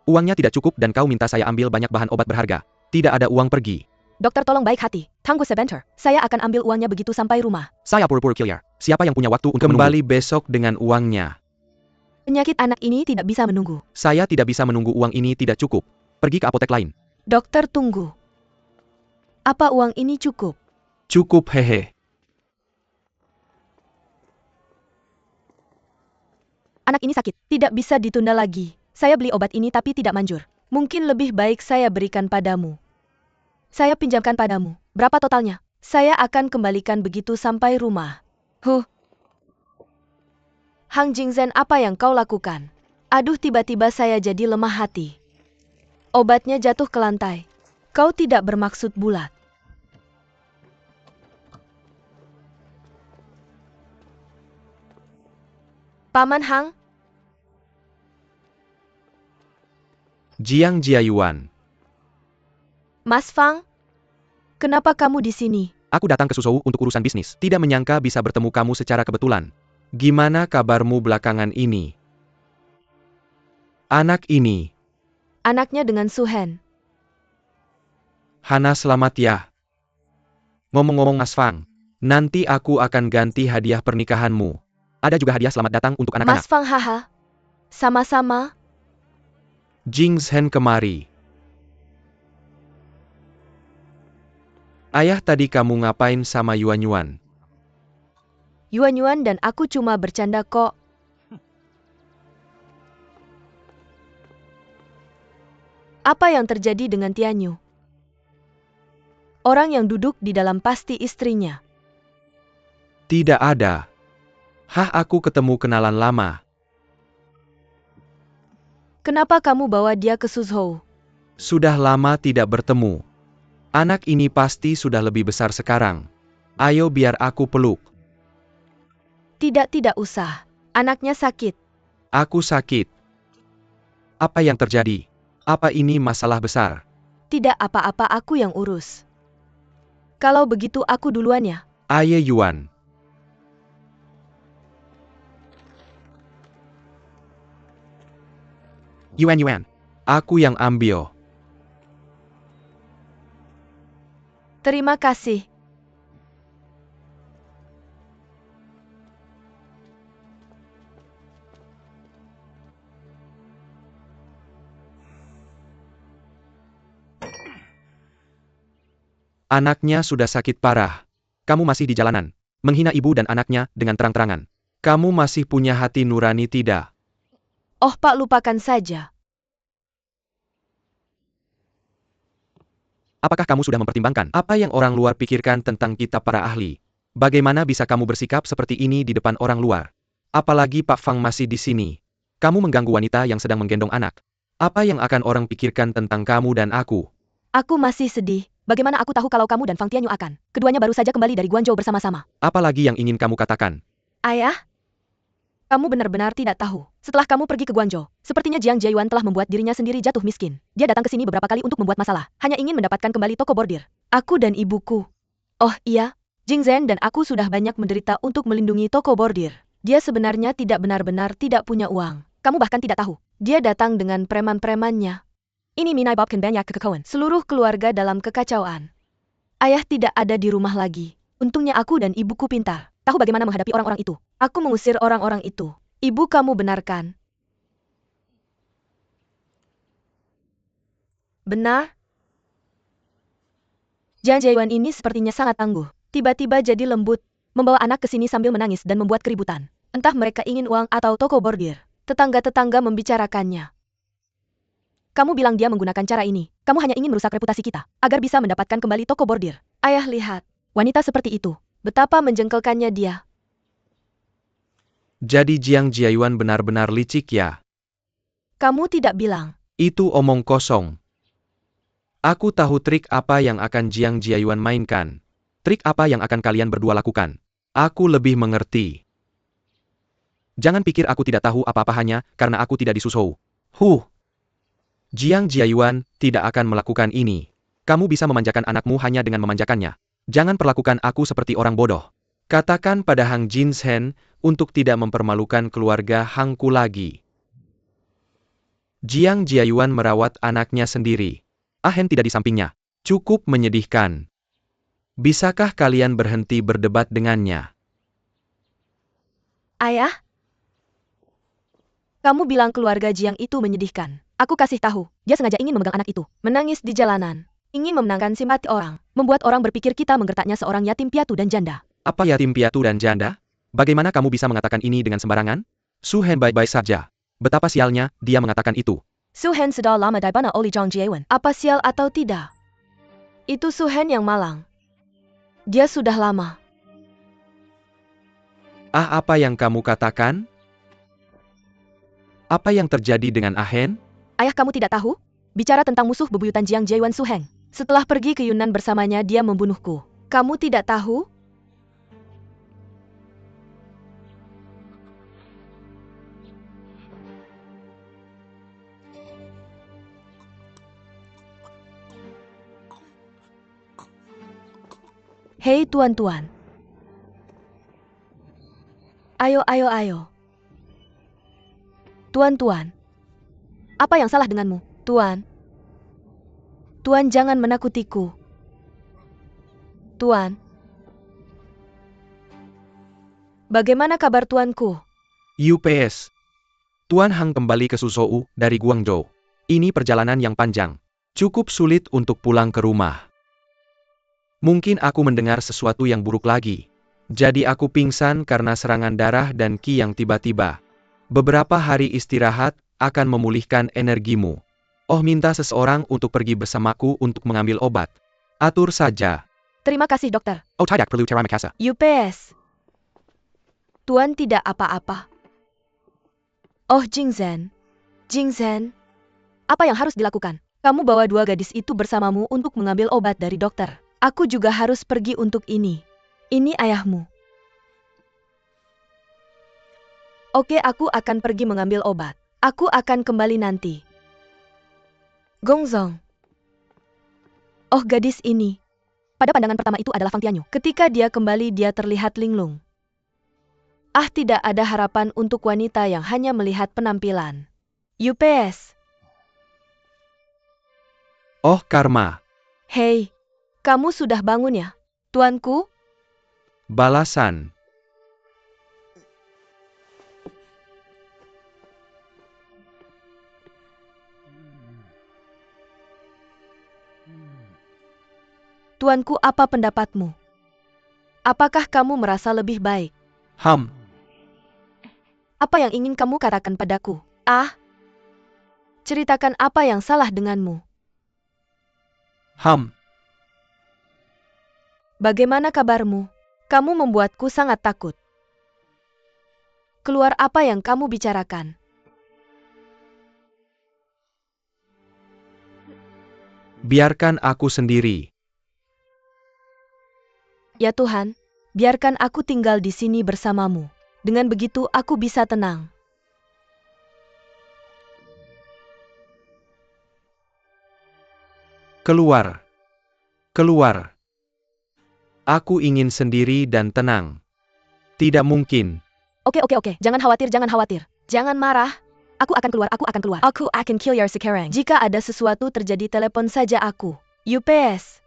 Uangnya tidak cukup dan kau minta saya ambil banyak bahan obat berharga. Tidak ada uang, pergi. Dokter tolong baik hati. Tunggu sebentar. Saya akan ambil uangnya begitu sampai rumah. Saya pura-pura killer. Siapa yang punya waktu untuk kembali besok dengan uangnya? Penyakit anak ini tidak bisa menunggu. Saya tidak bisa menunggu, uang ini tidak cukup. Pergi ke apotek lain. Dokter tunggu. Apa uang ini cukup? Cukup, hehe. Anak ini sakit. Tidak bisa ditunda lagi. Saya beli obat ini tapi tidak manjur. Mungkin lebih baik saya berikan padamu. Saya pinjamkan padamu. Berapa totalnya? Saya akan kembalikan begitu sampai rumah. Hang Jingzhen, apa yang kau lakukan? Aduh, tiba-tiba saya jadi lemah hati. Obatnya jatuh ke lantai. Kau tidak bermaksud bulat. Paman Hang? Jiang Jiayuan. Mas Fang? Kenapa kamu di sini? Aku datang ke Suzhou untuk urusan bisnis. Tidak menyangka bisa bertemu kamu secara kebetulan. Gimana kabarmu belakangan ini? Anak ini. Anaknya dengan Suhen. Hana, selamat ya. Ngomong-ngomong Mas Fang, nanti aku akan ganti hadiah pernikahanmu. Ada juga hadiah selamat datang untuk anak-anak. Mas Fang, haha. Sama-sama. Jingzhen kemari. Ayah, tadi kamu ngapain sama Yuan-Yuan? Yuan-Yuan dan aku cuma bercanda kok. Apa yang terjadi dengan Tianyu? Orang yang duduk di dalam pasti istrinya. Tidak ada. Hah, aku ketemu kenalan lama. Kenapa kamu bawa dia ke Suzhou? Sudah lama tidak bertemu. Anak ini pasti sudah lebih besar sekarang. Ayo biar aku peluk. Tidak usah. Anaknya sakit. Aku sakit. Apa yang terjadi? Apa ini masalah besar? Tidak apa-apa, aku yang urus. Kalau begitu aku duluan ya. Aye Yuan. Yuan. Aku yang ambil. Terima kasih. Anaknya sudah sakit parah. Kamu masih di jalanan, menghina ibu dan anaknya dengan terang-terangan. Kamu masih punya hati nurani tidak? Oh Pak, lupakan saja. Apakah kamu sudah mempertimbangkan apa yang orang luar pikirkan tentang kita para ahli? Bagaimana bisa kamu bersikap seperti ini di depan orang luar? Apalagi Pak Fang masih di sini. Kamu mengganggu wanita yang sedang menggendong anak. Apa yang akan orang pikirkan tentang kamu dan aku? Aku masih sedih. Bagaimana aku tahu kalau kamu dan Fang Tianyu akan? Keduanya baru saja kembali dari Guangzhou bersama-sama. Apalagi yang ingin kamu katakan? Ayah? Kamu benar-benar tidak tahu. Setelah kamu pergi ke Guangzhou, sepertinya Jiang Jiayuan telah membuat dirinya sendiri jatuh miskin. Dia datang ke sini beberapa kali untuk membuat masalah. Hanya ingin mendapatkan kembali toko bordir. Aku dan ibuku. Oh iya, Jing Zhen dan aku sudah banyak menderita untuk melindungi toko bordir. Dia sebenarnya tidak benar-benar tidak punya uang. Kamu bahkan tidak tahu. Dia datang dengan preman-premannya. Ini Minai Bob banyak kekacauan. Seluruh keluarga dalam kekacauan. Ayah tidak ada di rumah lagi. Untungnya aku dan ibuku pintar. Tahu bagaimana menghadapi orang-orang itu. Aku mengusir orang-orang itu. Ibu, kamu benarkan? Benar? Jiang Jiayuan ini sepertinya sangat tangguh. Tiba-tiba jadi lembut. Membawa anak ke sini sambil menangis dan membuat keributan. Entah mereka ingin uang atau toko bordir. Tetangga-tetangga membicarakannya. Kamu bilang dia menggunakan cara ini. Kamu hanya ingin merusak reputasi kita, agar bisa mendapatkan kembali toko bordir. Ayah lihat, wanita seperti itu. Betapa menjengkelkannya dia. Jadi Jiang Jiayuan benar-benar licik ya? Kamu tidak bilang. Itu omong kosong. Aku tahu trik apa yang akan Jiang Jiayuan mainkan. Trik apa yang akan kalian berdua lakukan. Aku lebih mengerti. Jangan pikir aku tidak tahu apa-apa hanya karena aku tidak di Suzhou. Jiang Jiayuan tidak akan melakukan ini. Kamu bisa memanjakan anakmu hanya dengan memanjakannya. Jangan perlakukan aku seperti orang bodoh. Katakan pada Hang Jinshen untuk tidak mempermalukan keluarga Hangku lagi. Jiang Jiayuan merawat anaknya sendiri. Ahen tidak di sampingnya. Cukup menyedihkan. Bisakah kalian berhenti berdebat dengannya? Ayah? Kamu bilang keluarga Jiang itu menyedihkan. Aku kasih tahu, dia sengaja ingin memegang anak itu, menangis di jalanan, ingin memenangkan simpati orang, membuat orang berpikir kita menggertaknya seorang yatim piatu dan janda. Apa yatim piatu dan janda? Bagaimana kamu bisa mengatakan ini dengan sembarangan? Su Hen baik-baik saja. Betapa sialnya dia mengatakan itu. Su Hen sudah lama dibana oleh Jiang Jiayuan. Apa sial atau tidak? Itu Su Hen yang malang. Dia sudah lama. Apa yang kamu katakan? Apa yang terjadi dengan Ahen? Ayah, kamu tidak tahu? Bicara tentang musuh bebuyutan Jiang Jiayuan Su Heng. Setelah pergi ke Yunnan bersamanya dia membunuhku. Kamu tidak tahu? Hei tuan-tuan. Ayo. Tuan-tuan. Apa yang salah denganmu, Tuan? Tuan jangan menakutiku. Tuan. Bagaimana kabar tuanku? UPS. Tuan Hang kembali ke Suzhou dari Guangzhou. Ini perjalanan yang panjang. Cukup sulit untuk pulang ke rumah. Mungkin aku mendengar sesuatu yang buruk lagi. Jadi aku pingsan karena serangan darah dan ki yang tiba-tiba. Beberapa hari istirahat akan memulihkan energimu. Oh, minta seseorang untuk pergi bersamaku untuk mengambil obat. Atur saja. Terima kasih, dokter. Oh, tidak perlu terima kasih. UPS. Tuan tidak apa-apa. Oh, Jingzhen. Jingzhen. Apa yang harus dilakukan? Kamu bawa 2 gadis itu bersamamu untuk mengambil obat dari dokter. Aku juga harus pergi untuk ini. Ini ayahmu. Oke, aku akan pergi mengambil obat. Aku akan kembali nanti. Gongzong. Oh, gadis ini. Pada pandangan pertama itu adalah Fang Tianyu. Ketika dia kembali, dia terlihat linglung. Ah, tidak ada harapan untuk wanita yang hanya melihat penampilan. UPS. Oh, Karma. Hei, kamu sudah bangun ya, tuanku? Balasan. Tuanku, apa pendapatmu? Apakah kamu merasa lebih baik? Apa yang ingin kamu katakan padaku? Ah, ceritakan apa yang salah denganmu. Bagaimana kabarmu? Kamu membuatku sangat takut. Keluar apa yang kamu bicarakan? Biarkan aku sendiri. Ya Tuhan, biarkan aku tinggal di sini bersamamu. Dengan begitu aku bisa tenang. Keluar. Keluar. Aku ingin sendiri dan tenang. Tidak mungkin. Oke, jangan khawatir, jangan khawatir. Jangan marah. Aku akan keluar, aku akan keluar. Aku akan kill your sekarang. Jika ada sesuatu terjadi, telepon saja aku. UPS.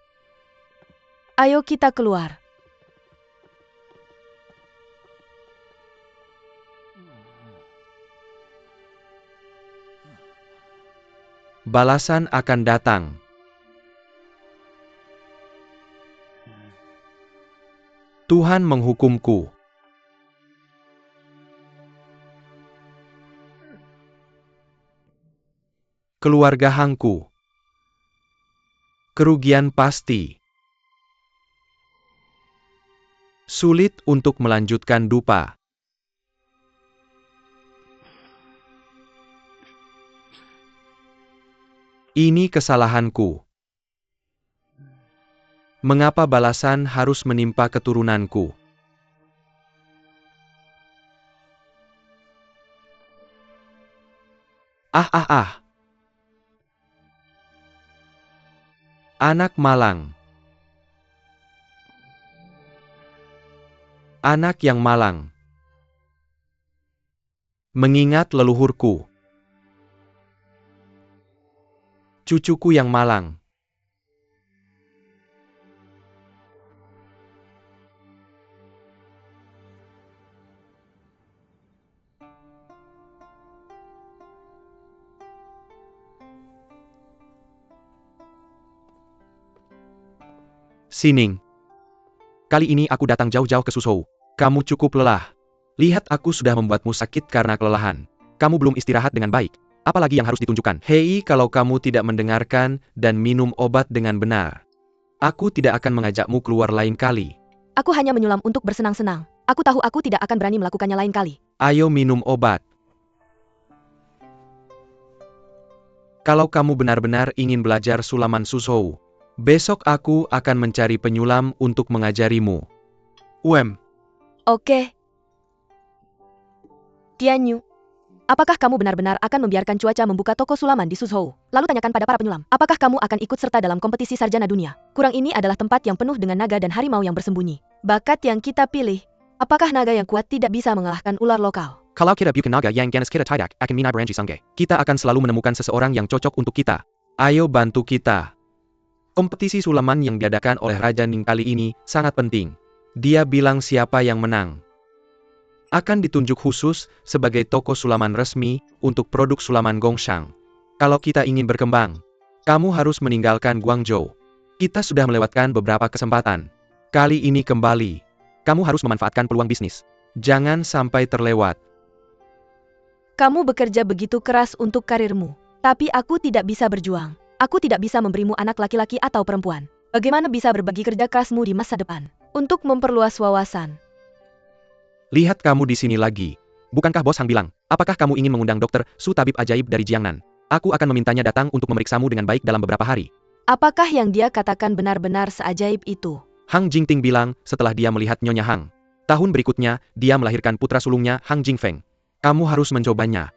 Ayo kita keluar. Balasan akan datang. Tuhan menghukumku. Keluarga Hangku. Kerugian pasti. Sulit untuk melanjutkan dupa. Ini kesalahanku. Mengapa balasan harus menimpa keturunanku? Anak malang. Anak yang malang. Mengingat leluhurku. Cucuku yang malang. Sining. Kali ini aku datang jauh-jauh ke Suzhou. Kamu cukup lelah. Lihat, aku sudah membuatmu sakit karena kelelahan. Kamu belum istirahat dengan baik. Apalagi yang harus ditunjukkan? Hei, kalau kamu tidak mendengarkan dan minum obat dengan benar, aku tidak akan mengajakmu keluar lain kali. Aku hanya menyulam untuk bersenang-senang. Aku tahu aku tidak akan berani melakukannya lain kali. Ayo minum obat. Kalau kamu benar-benar ingin belajar sulaman Suzhou, besok aku akan mencari penyulam untuk mengajarimu. Oke. Tianyu, apakah kamu benar-benar akan membiarkan cuaca membuka toko sulaman di Suzhou? Lalu tanyakan pada para penyelam, apakah kamu akan ikut serta dalam kompetisi sarjana dunia? Kurang ini adalah tempat yang penuh dengan naga dan harimau yang bersembunyi. Bakat yang kita pilih, apakah naga yang kuat tidak bisa mengalahkan ular lokal? Kalau kita bukan naga yang ganas kita tidak akan minat beranji sangge. Kita akan selalu menemukan seseorang yang cocok untuk kita. Ayo bantu kita. Kompetisi sulaman yang diadakan oleh Raja Ning kali ini sangat penting. Dia bilang siapa yang menang akan ditunjuk khusus sebagai toko sulaman resmi untuk produk sulaman Gongshang. Kalau kita ingin berkembang, kamu harus meninggalkan Guangzhou. Kita sudah melewatkan beberapa kesempatan. Kali ini kembali. Kamu harus memanfaatkan peluang bisnis. Jangan sampai terlewat. Kamu bekerja begitu keras untuk karirmu. Tapi aku tidak bisa berjuang. Aku tidak bisa memberimu anak laki-laki atau perempuan. Bagaimana bisa berbagi kerja kerasmu di masa depan? Untuk memperluas wawasan. Lihat kamu di sini lagi. Bukankah Bos Hang bilang, apakah kamu ingin mengundang Dokter Su tabib ajaib dari Jiangnan? Aku akan memintanya datang untuk memeriksamu dengan baik dalam beberapa hari. Apakah yang dia katakan benar-benar seajaib itu? Hang Jingting bilang setelah dia melihat Nyonya Hang. Tahun berikutnya, dia melahirkan putra sulungnya Hang Jingfeng. Kamu harus mencobanya.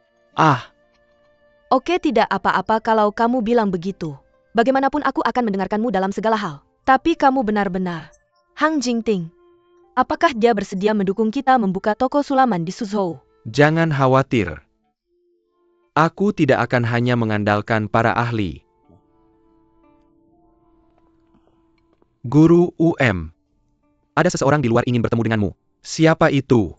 Oke, tidak apa-apa kalau kamu bilang begitu. Bagaimanapun aku akan mendengarkanmu dalam segala hal. Tapi kamu benar-benar. Hang Jingting. Apakah dia bersedia mendukung kita membuka toko sulaman di Suzhou? Jangan khawatir. Aku tidak akan hanya mengandalkan para ahli. Guru UM. Ada seseorang di luar ingin bertemu denganmu. Siapa itu?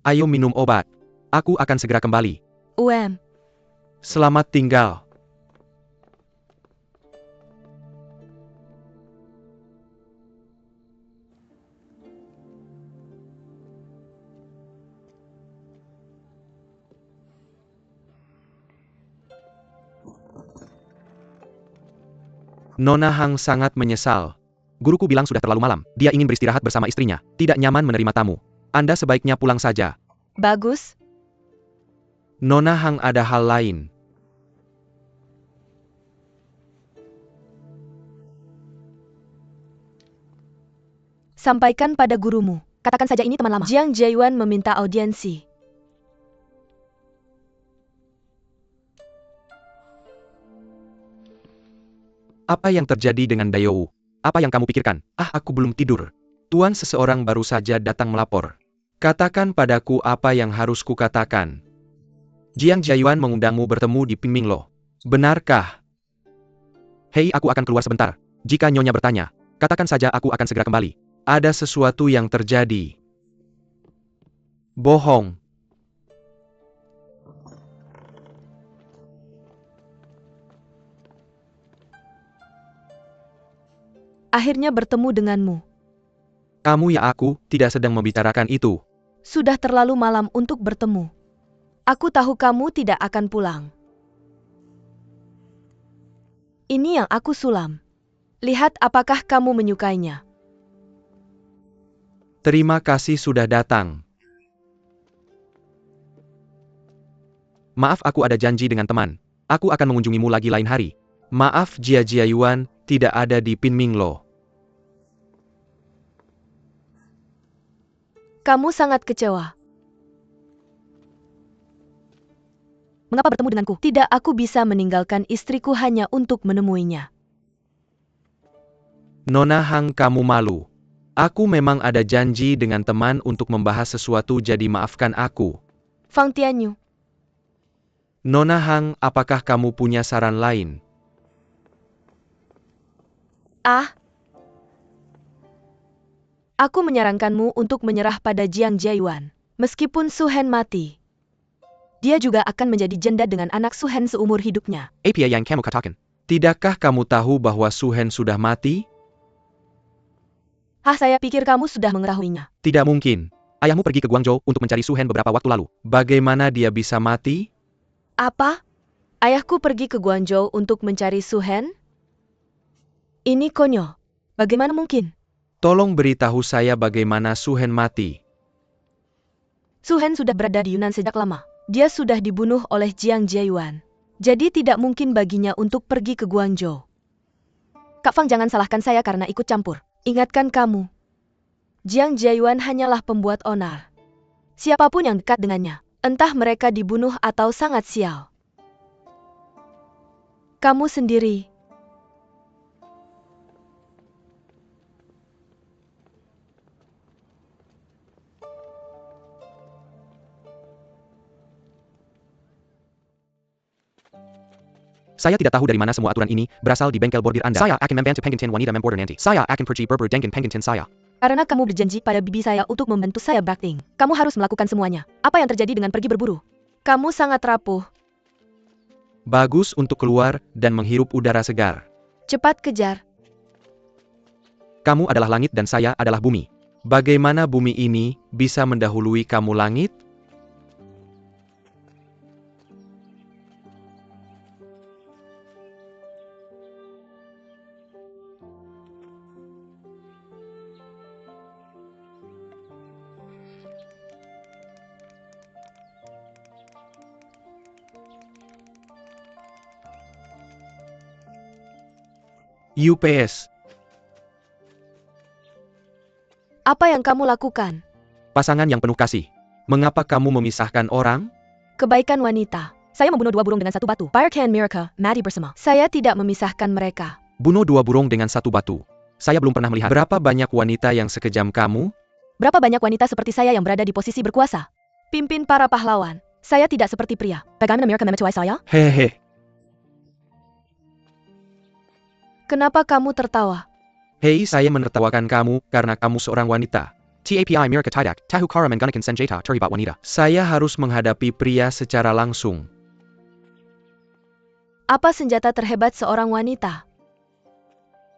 Ayo minum obat. Aku akan segera kembali. Selamat tinggal. Nona Hang sangat menyesal. Guruku bilang sudah terlalu malam. Dia ingin beristirahat bersama istrinya. Tidak nyaman menerima tamu. Anda sebaiknya pulang saja. Bagus. Nona Hang ada hal lain. Sampaikan pada gurumu. Katakan saja ini teman lama. Jiang Jiayuan meminta audiensi. Apa yang terjadi dengan Dayou? Apa yang kamu pikirkan? Aku belum tidur. Tuan, seseorang baru saja datang melapor. Katakan padaku apa yang harus kukatakan. Jiang Jiayuan mengundangmu bertemu di Pinminglo. Benarkah? Hei, aku akan keluar sebentar. Jika Nyonya bertanya, katakan saja aku akan segera kembali. Ada sesuatu yang terjadi. Bohong. Akhirnya bertemu denganmu. Kamu ya, aku tidak sedang membicarakan itu. Sudah terlalu malam untuk bertemu. Aku tahu kamu tidak akan pulang. Ini yang aku sulam. Lihat apakah kamu menyukainya. Terima kasih sudah datang. Maaf, aku ada janji dengan teman. Aku akan mengunjungimu lagi lain hari. Maaf, Jia Jiayuan tidak ada di Pinminglo. Kamu sangat kecewa. Mengapa bertemu denganku? Tidak, aku bisa meninggalkan istriku hanya untuk menemuinya. Nona Hang, kamu malu. Aku memang ada janji dengan teman untuk membahas sesuatu, jadi maafkan aku. Fang Tianyu. Nona Hang, apakah kamu punya saran lain? Aku menyarankanmu untuk menyerah pada Jiang Jiayuan. Meskipun Su Hen mati, dia juga akan menjadi janda dengan anak Su Hen seumur hidupnya. Apa yang kamu katakan? Tidakkah kamu tahu bahwa Su Hen sudah mati? Saya pikir kamu sudah mengetahuinya. Tidak mungkin. Ayahmu pergi ke Guangzhou untuk mencari Su Hen beberapa waktu lalu. Bagaimana dia bisa mati? Apa? Ayahku pergi ke Guangzhou untuk mencari Su Hen? Ini konyol. Bagaimana mungkin? Tolong beritahu saya bagaimana Su Hen mati. Su Hen sudah berada di Yunnan sejak lama. Dia sudah dibunuh oleh Jiang Jiayuan. Jadi tidak mungkin baginya untuk pergi ke Guangzhou. Kak Fang, jangan salahkan saya karena ikut campur. Ingatkan kamu. Jiang Jiayuan hanyalah pembuat onar. Siapapun yang dekat dengannya, entah mereka dibunuh atau sangat sial. Kamu sendiri. Saya tidak tahu dari mana semua aturan ini berasal di bengkel bordir Anda. Saya akan membantu pengantin wanita memborder nanti. Saya akan pergi berber dengan pengantin saya. Karena kamu berjanji pada bibi saya untuk membantu saya berakting. Kamu harus melakukan semuanya. Apa yang terjadi dengan pergi berburu? Kamu sangat rapuh. Bagus untuk keluar dan menghirup udara segar. Cepat kejar. Kamu adalah langit dan saya adalah bumi. Bagaimana bumi ini bisa mendahului kamu langit? UPS. Apa yang kamu lakukan? Pasangan yang penuh kasih. Mengapa kamu memisahkan orang? Kebaikan wanita. Saya membunuh 2 burung dengan 1 batu. Firecan Miracle, Maddie bersama. Saya tidak memisahkan mereka. Bunuh 2 burung dengan 1 batu. Saya belum pernah melihat berapa banyak wanita yang sekejam kamu. Berapa banyak wanita seperti saya yang berada di posisi berkuasa? Pimpin para pahlawan. Saya tidak seperti pria. Bagaimana Miracle memecuai saya? Hehehe. Kenapa kamu tertawa? Hei, saya menertawakan kamu karena kamu seorang wanita. TAPI Mirka Tidak, Tahu Kara Menggunakan Senjata Terlibat Wanita. Saya harus menghadapi pria secara langsung. Apa senjata terhebat seorang wanita?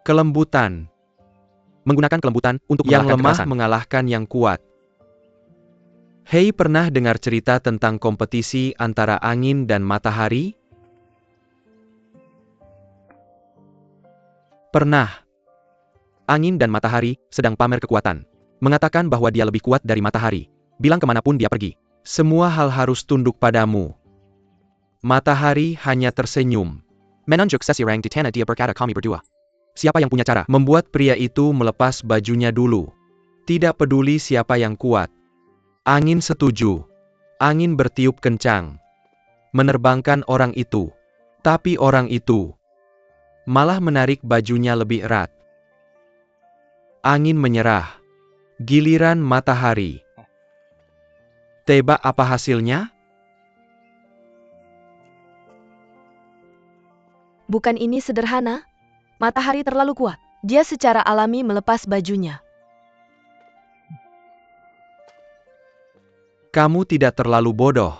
Kelembutan. Menggunakan kelembutan untuk yang lemah mengalahkan yang kuat. Hei, pernah dengar cerita tentang kompetisi antara angin dan matahari? Pernah. Angin dan matahari sedang pamer kekuatan. Mengatakan bahwa dia lebih kuat dari matahari. Bilang kemanapun dia pergi. Semua hal harus tunduk padamu. Matahari hanya tersenyum. Menunjuk sesi rang di tanah dia berkata kami berdua. Siapa yang punya cara membuat pria itu melepas bajunya dulu? Tidak peduli siapa yang kuat. Angin setuju. Angin bertiup kencang. Menerbangkan orang itu. Tapi orang itu malah menarik bajunya lebih erat. Angin menyerah. Giliran matahari. Tebak apa hasilnya? Bukan ini sederhana? Matahari terlalu kuat. Dia secara alami melepas bajunya. Kamu tidak terlalu bodoh.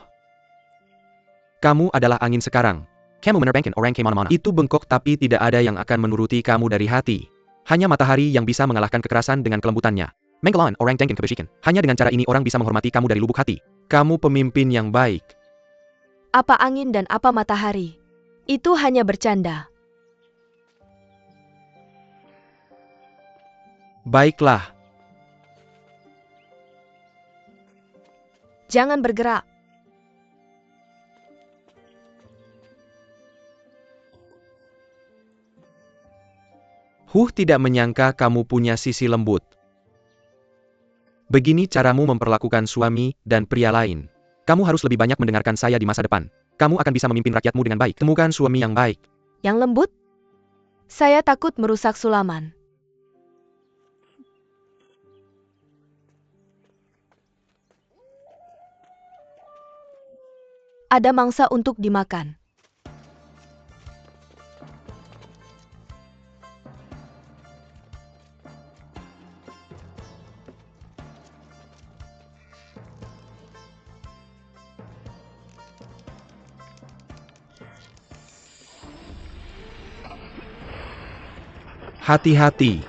Kamu adalah angin sekarang. Kamu menerbangkan orang kemana-mana. Itu bengkok tapi tidak ada yang akan menuruti kamu dari hati. Hanya matahari yang bisa mengalahkan kekerasan dengan kelembutannya. Mengelawan orang dengan kebajikan. Hanya dengan cara ini orang bisa menghormati kamu dari lubuk hati. Kamu pemimpin yang baik. Apa angin dan apa matahari? Itu hanya bercanda. Baiklah. Jangan bergerak. Tidak menyangka kamu punya sisi lembut. Begini caramu memperlakukan suami dan pria lain. Kamu harus lebih banyak mendengarkan saya di masa depan. Kamu akan bisa memimpin rakyatmu dengan baik. Temukan suami yang baik. Yang lembut? Saya takut merusak Sulaman. Ada mangsa untuk dimakan. Hati-hati.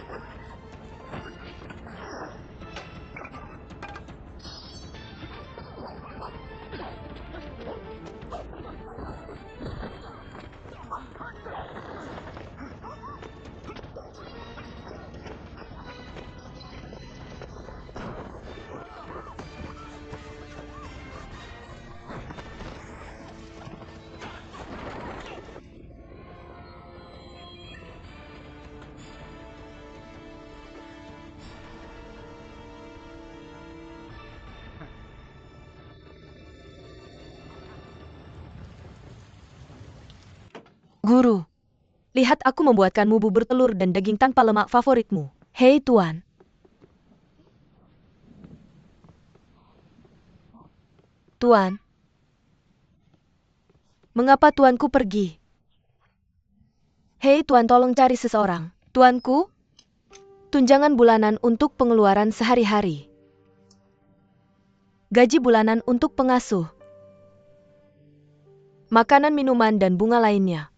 Guru, lihat aku membuatkanmu bubur telur dan daging tanpa lemak favoritmu. Hei Tuan. Tuan. Mengapa tuanku pergi? Hei Tuan, tolong cari seseorang. Tuanku, tunjangan bulanan untuk pengeluaran sehari-hari. Gaji bulanan untuk pengasuh. makanan, minuman, dan bunga lainnya.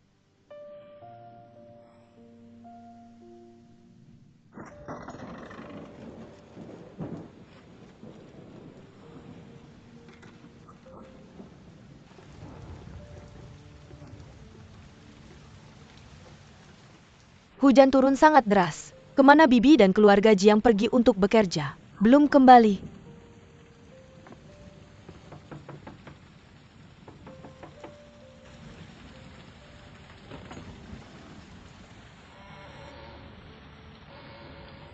Hujan turun sangat deras. Kemana Bibi dan keluarga Jiang pergi untuk bekerja? Belum kembali.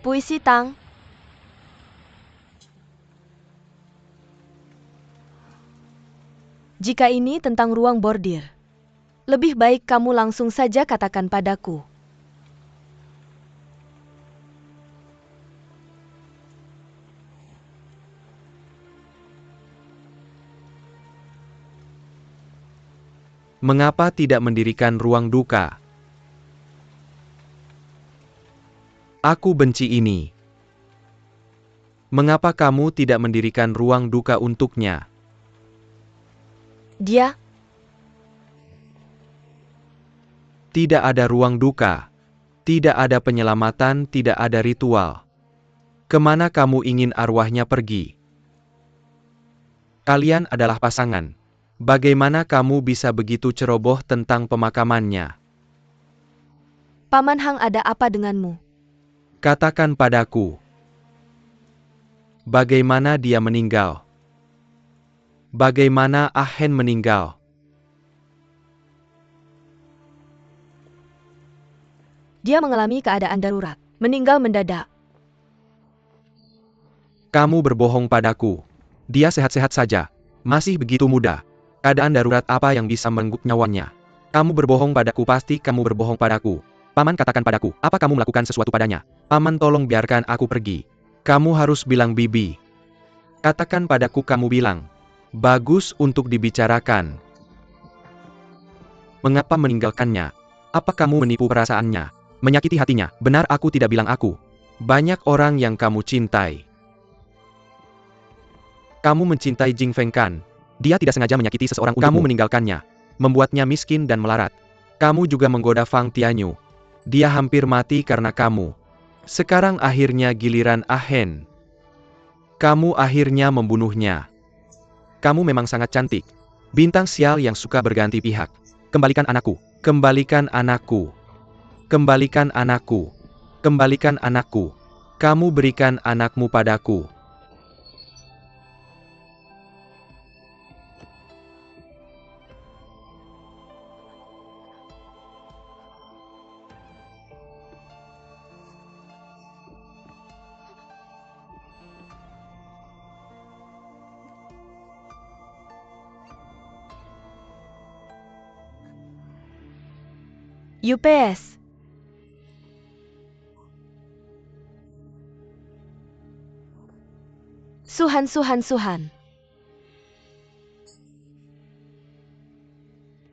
Puisi Tang. Jika ini tentang ruang bordir, lebih baik kamu langsung saja katakan padaku. Mengapa tidak mendirikan ruang duka? Aku benci ini. Mengapa kamu tidak mendirikan ruang duka untuknya? Dia, Tidak ada ruang duka. Tidak ada penyelamatan, tidak ada ritual. Kemana kamu ingin arwahnya pergi? Kalian adalah pasangan. Bagaimana kamu bisa begitu ceroboh tentang pemakamannya? Paman Hang, ada apa denganmu? Katakan padaku. Bagaimana dia meninggal? Bagaimana Ah Hen meninggal? Dia mengalami keadaan darurat, meninggal mendadak. Kamu berbohong padaku. Dia sehat-sehat saja. Masih begitu muda. Keadaan darurat apa yang bisa merenggut nyawanya? Kamu berbohong padaku, pasti kamu berbohong padaku. Paman, katakan padaku, apa kamu melakukan sesuatu padanya? Paman, tolong biarkan aku pergi. Kamu harus bilang Bibi. Katakan padaku, kamu bilang. Bagus untuk dibicarakan. Mengapa meninggalkannya? Apa kamu menipu perasaannya? Menyakiti hatinya? Benar, aku tidak bilang aku. Banyak orang yang kamu cintai. Kamu mencintai Jing Fengkan. Dia tidak sengaja menyakiti seseorang untukmu. Kamu meninggalkannya. Membuatnya miskin dan melarat. Kamu juga menggoda Fang Tianyu. Dia hampir mati karena kamu. Sekarang akhirnya giliran Ah Hen. Kamu akhirnya membunuhnya. Kamu memang sangat cantik. Bintang sial yang suka berganti pihak. Kembalikan anakku. Kembalikan anakku. Kembalikan anakku. Kembalikan anakku. Kamu berikan anakmu padaku. UPS. Suhan, Suhan, Suhan.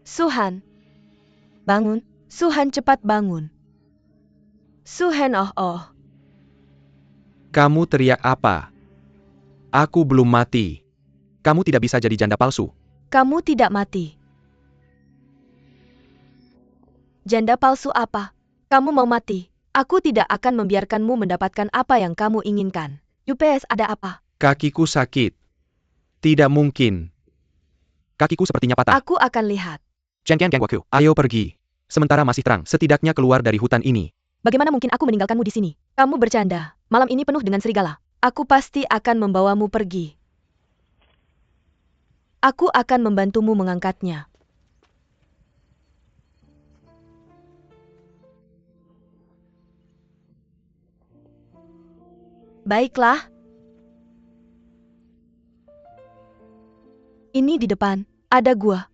Suhan. Bangun. Suhan, cepat bangun. Suhan, oh. Kamu teriak apa? Aku belum mati. Kamu tidak bisa jadi janda palsu. Kamu tidak mati. Janda palsu apa? Kamu mau mati? Aku tidak akan membiarkanmu mendapatkan apa yang kamu inginkan. UPS, ada apa? Kakiku sakit. Tidak mungkin. Kakiku sepertinya patah. Aku akan lihat. Cheng Qian Gangwaku, ayo pergi. Sementara masih terang, setidaknya keluar dari hutan ini. Bagaimana mungkin aku meninggalkanmu di sini? Kamu bercanda. Malam ini penuh dengan serigala. Aku pasti akan membawamu pergi. Aku akan membantumu mengangkatnya. Baiklah. Ini di depan, ada gua.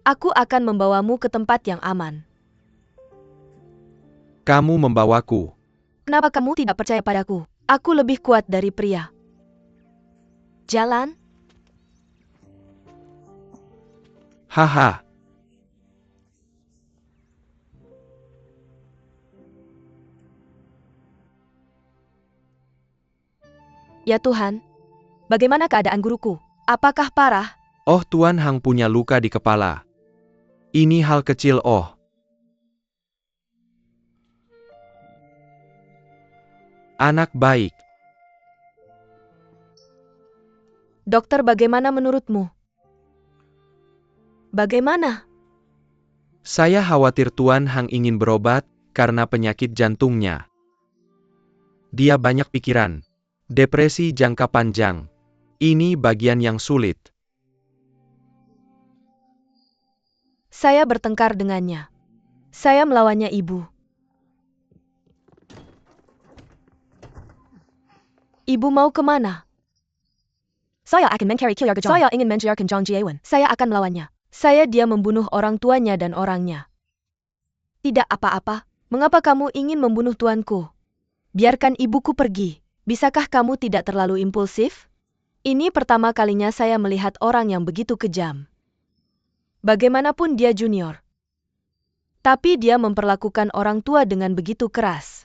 Aku akan membawamu ke tempat yang aman. Kamu membawaku. Kenapa kamu tidak percaya padaku? Aku lebih kuat dari pria. Jalan. Haha. Ya Tuhan. Bagaimana keadaan guruku? Apakah parah? Oh, Tuan Hang punya luka di kepala. Ini hal kecil oh. Anak baik. Dokter, bagaimana menurutmu? Bagaimana? Saya khawatir Tuan Hang ingin berobat karena penyakit jantungnya. Dia banyak pikiran. Depresi jangka panjang. Ini bagian yang sulit. Saya bertengkar dengannya. Saya melawannya, Ibu. Ibu mau kemana? Saya akan mencari Kyogre Jong. Saya ingin mencari Jong Ji-eun. Saya akan melawannya. Dia membunuh orang tuanya dan orangnya. Tidak apa-apa. Mengapa kamu ingin membunuh tuanku? Biarkan ibuku pergi. Bisakah kamu tidak terlalu impulsif? Ini pertama kalinya saya melihat orang yang begitu kejam. Bagaimanapun dia junior. Tapi dia memperlakukan orang tua dengan begitu keras.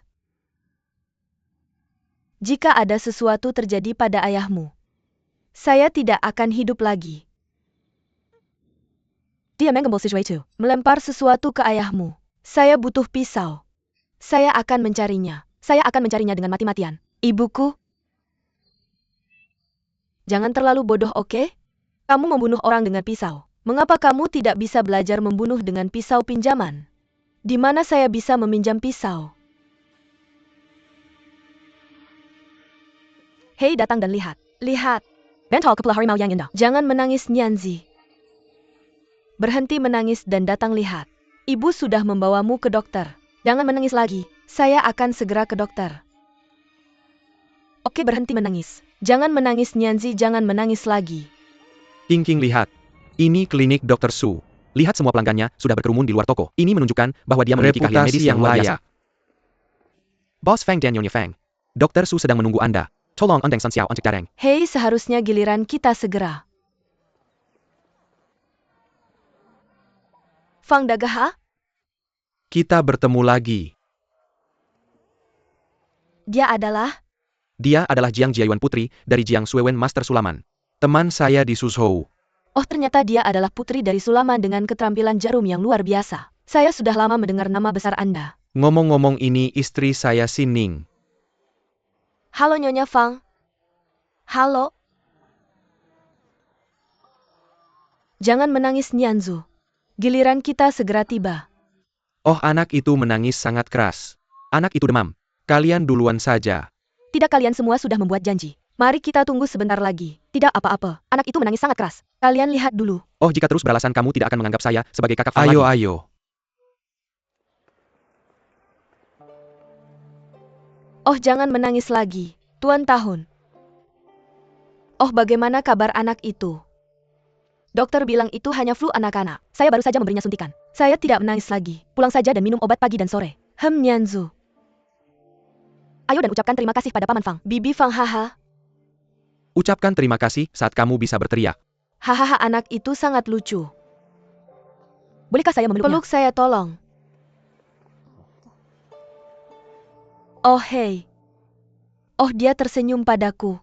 Jika ada sesuatu terjadi pada ayahmu, saya tidak akan hidup lagi. Dia mengambil sesuatu. Melempar sesuatu ke ayahmu. Saya butuh pisau. Saya akan mencarinya. Saya akan mencarinya dengan mati-matian. Ibuku, jangan terlalu bodoh, oke? Kamu membunuh orang dengan pisau. Mengapa kamu tidak bisa belajar membunuh dengan pisau pinjaman? Di mana saya bisa meminjam pisau? Hei, datang dan lihat. Lihat. Bentol kepala harimau yang indah. Jangan menangis, Nyanzi. Berhenti menangis dan datang lihat. Ibu sudah membawamu ke dokter. Jangan menangis lagi. Saya akan segera ke dokter. Oke, berhenti menangis. Jangan menangis, Nyanzi, jangan menangis lagi. King lihat. Ini klinik Dr. Su. Lihat semua pelanggannya sudah berkerumun di luar toko. Ini menunjukkan bahwa dia memiliki keahlian medis yang luar biasa. Bos Fang dan Nyonya Fang. Dr. Su sedang menunggu Anda. Tolong Ondeng San Xiao untuk Dareng. Hei, seharusnya giliran kita segera. Fang Dagaha? Kita bertemu lagi. Dia adalah Jiang Jiayuan putri dari Jiang Suewen Master Sulaman. Teman saya di Suzhou. Oh, ternyata dia adalah putri dari Sulaman dengan keterampilan jarum yang luar biasa. Saya sudah lama mendengar nama besar Anda. Ngomong-ngomong, ini istri saya, Sining. Halo Nyonya Fang. Halo. Jangan menangis, Nyanzu. Giliran kita segera tiba. Oh, anak itu menangis sangat keras. Anak itu demam. Kalian duluan saja. Tidak, kalian semua sudah membuat janji. Mari kita tunggu sebentar lagi. Tidak apa-apa. Anak itu menangis sangat keras. Kalian lihat dulu. Oh, jika terus beralasan kamu tidak akan menganggap saya sebagai kakak Fang lagi. Ayo. Oh, jangan menangis lagi, Tuan Tahun. Oh, bagaimana kabar anak itu? Dokter bilang itu hanya flu anak-anak. Saya baru saja memberinya suntikan. Saya tidak menangis lagi. Pulang saja dan minum obat pagi dan sore. Nyanzu. Ayo dan ucapkan terima kasih pada Paman Fang. Bibi Fang, haha. Ucapkan terima kasih saat kamu bisa berteriak. Hahaha, anak itu sangat lucu. Bolehkah saya memeluknya? Peluk saya, tolong. Oh, hei. Oh, dia tersenyum padaku.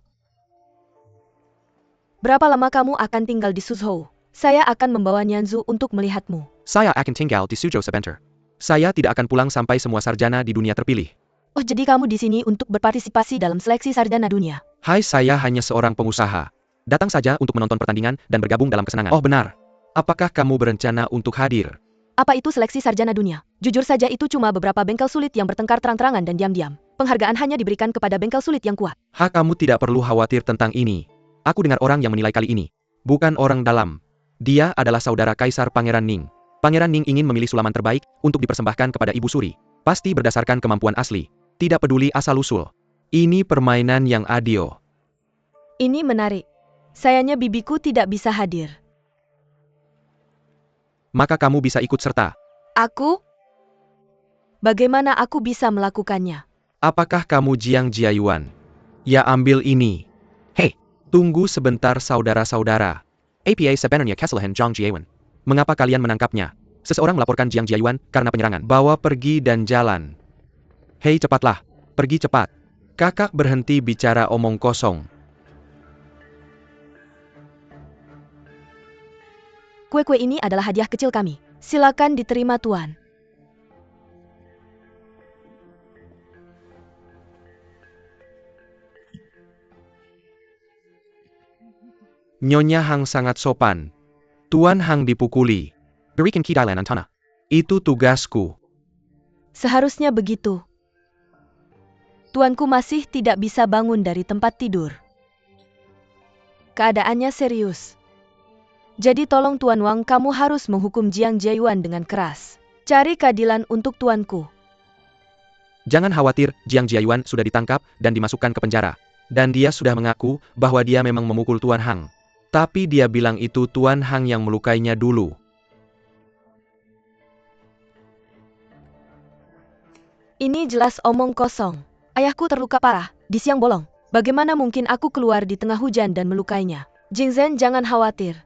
Berapa lama kamu akan tinggal di Suzhou? Saya akan membawa Nyanzu untuk melihatmu. Saya akan tinggal di Suzhou sebentar. Saya tidak akan pulang sampai semua sarjana di dunia terpilih. Oh, jadi kamu di sini untuk berpartisipasi dalam seleksi sarjana dunia? Hai, saya hanya seorang pengusaha. Datang saja untuk menonton pertandingan dan bergabung dalam kesenangan. Oh, benar. Apakah kamu berencana untuk hadir? Apa itu seleksi sarjana dunia? Jujur saja itu cuma beberapa bengkel sulit yang bertengkar terang-terangan dan diam-diam. Penghargaan hanya diberikan kepada bengkel sulit yang kuat. Kamu tidak perlu khawatir tentang ini. Aku dengar orang yang menilai kali ini. Bukan orang dalam. Dia adalah saudara Kaisar Pangeran Ning. Pangeran Ning ingin memilih sulaman terbaik untuk dipersembahkan kepada Ibu Suri. Pasti berdasarkan kemampuan asli. Tidak peduli asal-usul. Ini permainan yang adil. Ini menarik. Sayangnya bibiku tidak bisa hadir. Maka kamu bisa ikut serta. Aku? Bagaimana aku bisa melakukannya? Apakah kamu Jiang Jiayuan? Ya, ambil ini. Hei, tunggu sebentar saudara-saudara. APA sebenarnya kesalahan Jiang Jiayuan. Mengapa kalian menangkapnya? Seseorang melaporkan Jiang Jiayuan karena penyerangan. Bawa pergi dan jalan. Hei, cepatlah. Pergi cepat. Kakak berhenti bicara omong kosong. Kue-kue ini adalah hadiah kecil kami. Silakan diterima, Tuan. Nyonya Hang sangat sopan. Tuan Hang dipukuli. Berikan kidalan antana. Itu tugasku. Seharusnya begitu. Tuanku masih tidak bisa bangun dari tempat tidur. Keadaannya serius. Jadi tolong Tuan Wang, kamu harus menghukum Jiang Jiayuan dengan keras. Cari keadilan untuk tuanku. Jangan khawatir, Jiang Jiayuan sudah ditangkap dan dimasukkan ke penjara. Dan dia sudah mengaku bahwa dia memang memukul Tuan Hang. Tapi dia bilang itu Tuan Hang yang melukainya dulu. Ini jelas omong kosong. Ayahku terluka parah di siang bolong. Bagaimana mungkin aku keluar di tengah hujan dan melukainya? Jing Zhen, jangan khawatir.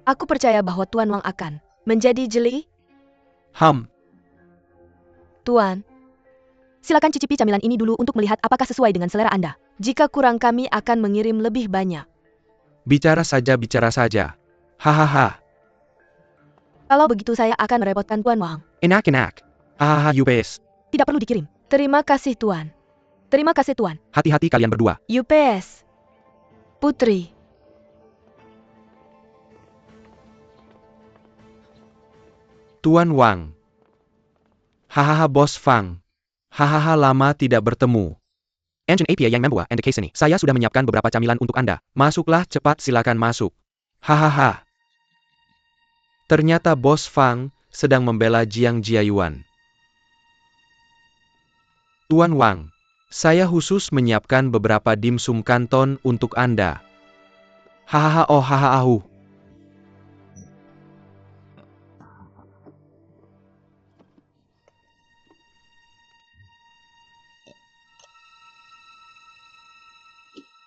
Aku percaya bahwa Tuan Wang akan menjadi jeli. Tuan, silakan cicipi camilan ini dulu untuk melihat apakah sesuai dengan selera Anda. Jika kurang, kami akan mengirim lebih banyak. Bicara saja, bicara saja. Hahaha. Kalau begitu saya akan merepotkan Tuan Wang. Enak-enak. Hahaha, UPS. Tidak perlu dikirim. Terima kasih, Tuan. Terima kasih, Tuan. Hati-hati kalian berdua. UPS. Putri. Tuan Wang. Hahaha, Bos Fang. Hahaha, lama tidak bertemu. Engine API yang membawa Anda case ini. Saya sudah menyiapkan beberapa camilan untuk Anda. Masuklah cepat, silakan masuk. Hahaha. Ternyata Bos Fang sedang membela Jiang Jiayuan. Tuan Wang, saya khusus menyiapkan beberapa dimsum kanton untuk Anda. Hahaha, oh hahaha.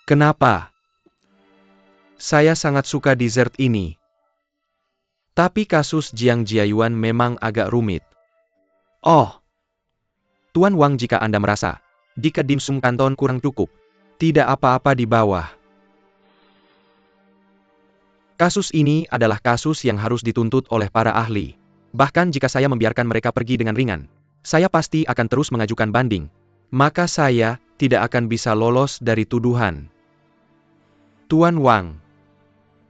Kenapa? Saya sangat suka dessert ini. Tapi kasus Jiang Jiayuan memang agak rumit. Oh, Tuan Wang, jika Anda merasa jika dimsum kanton kurang cukup, tidak apa-apa di bawah. Kasus ini adalah kasus yang harus dituntut oleh para ahli. Bahkan jika saya membiarkan mereka pergi dengan ringan, saya pasti akan terus mengajukan banding. Maka saya tidak akan bisa lolos dari tuduhan. Tuan Wang,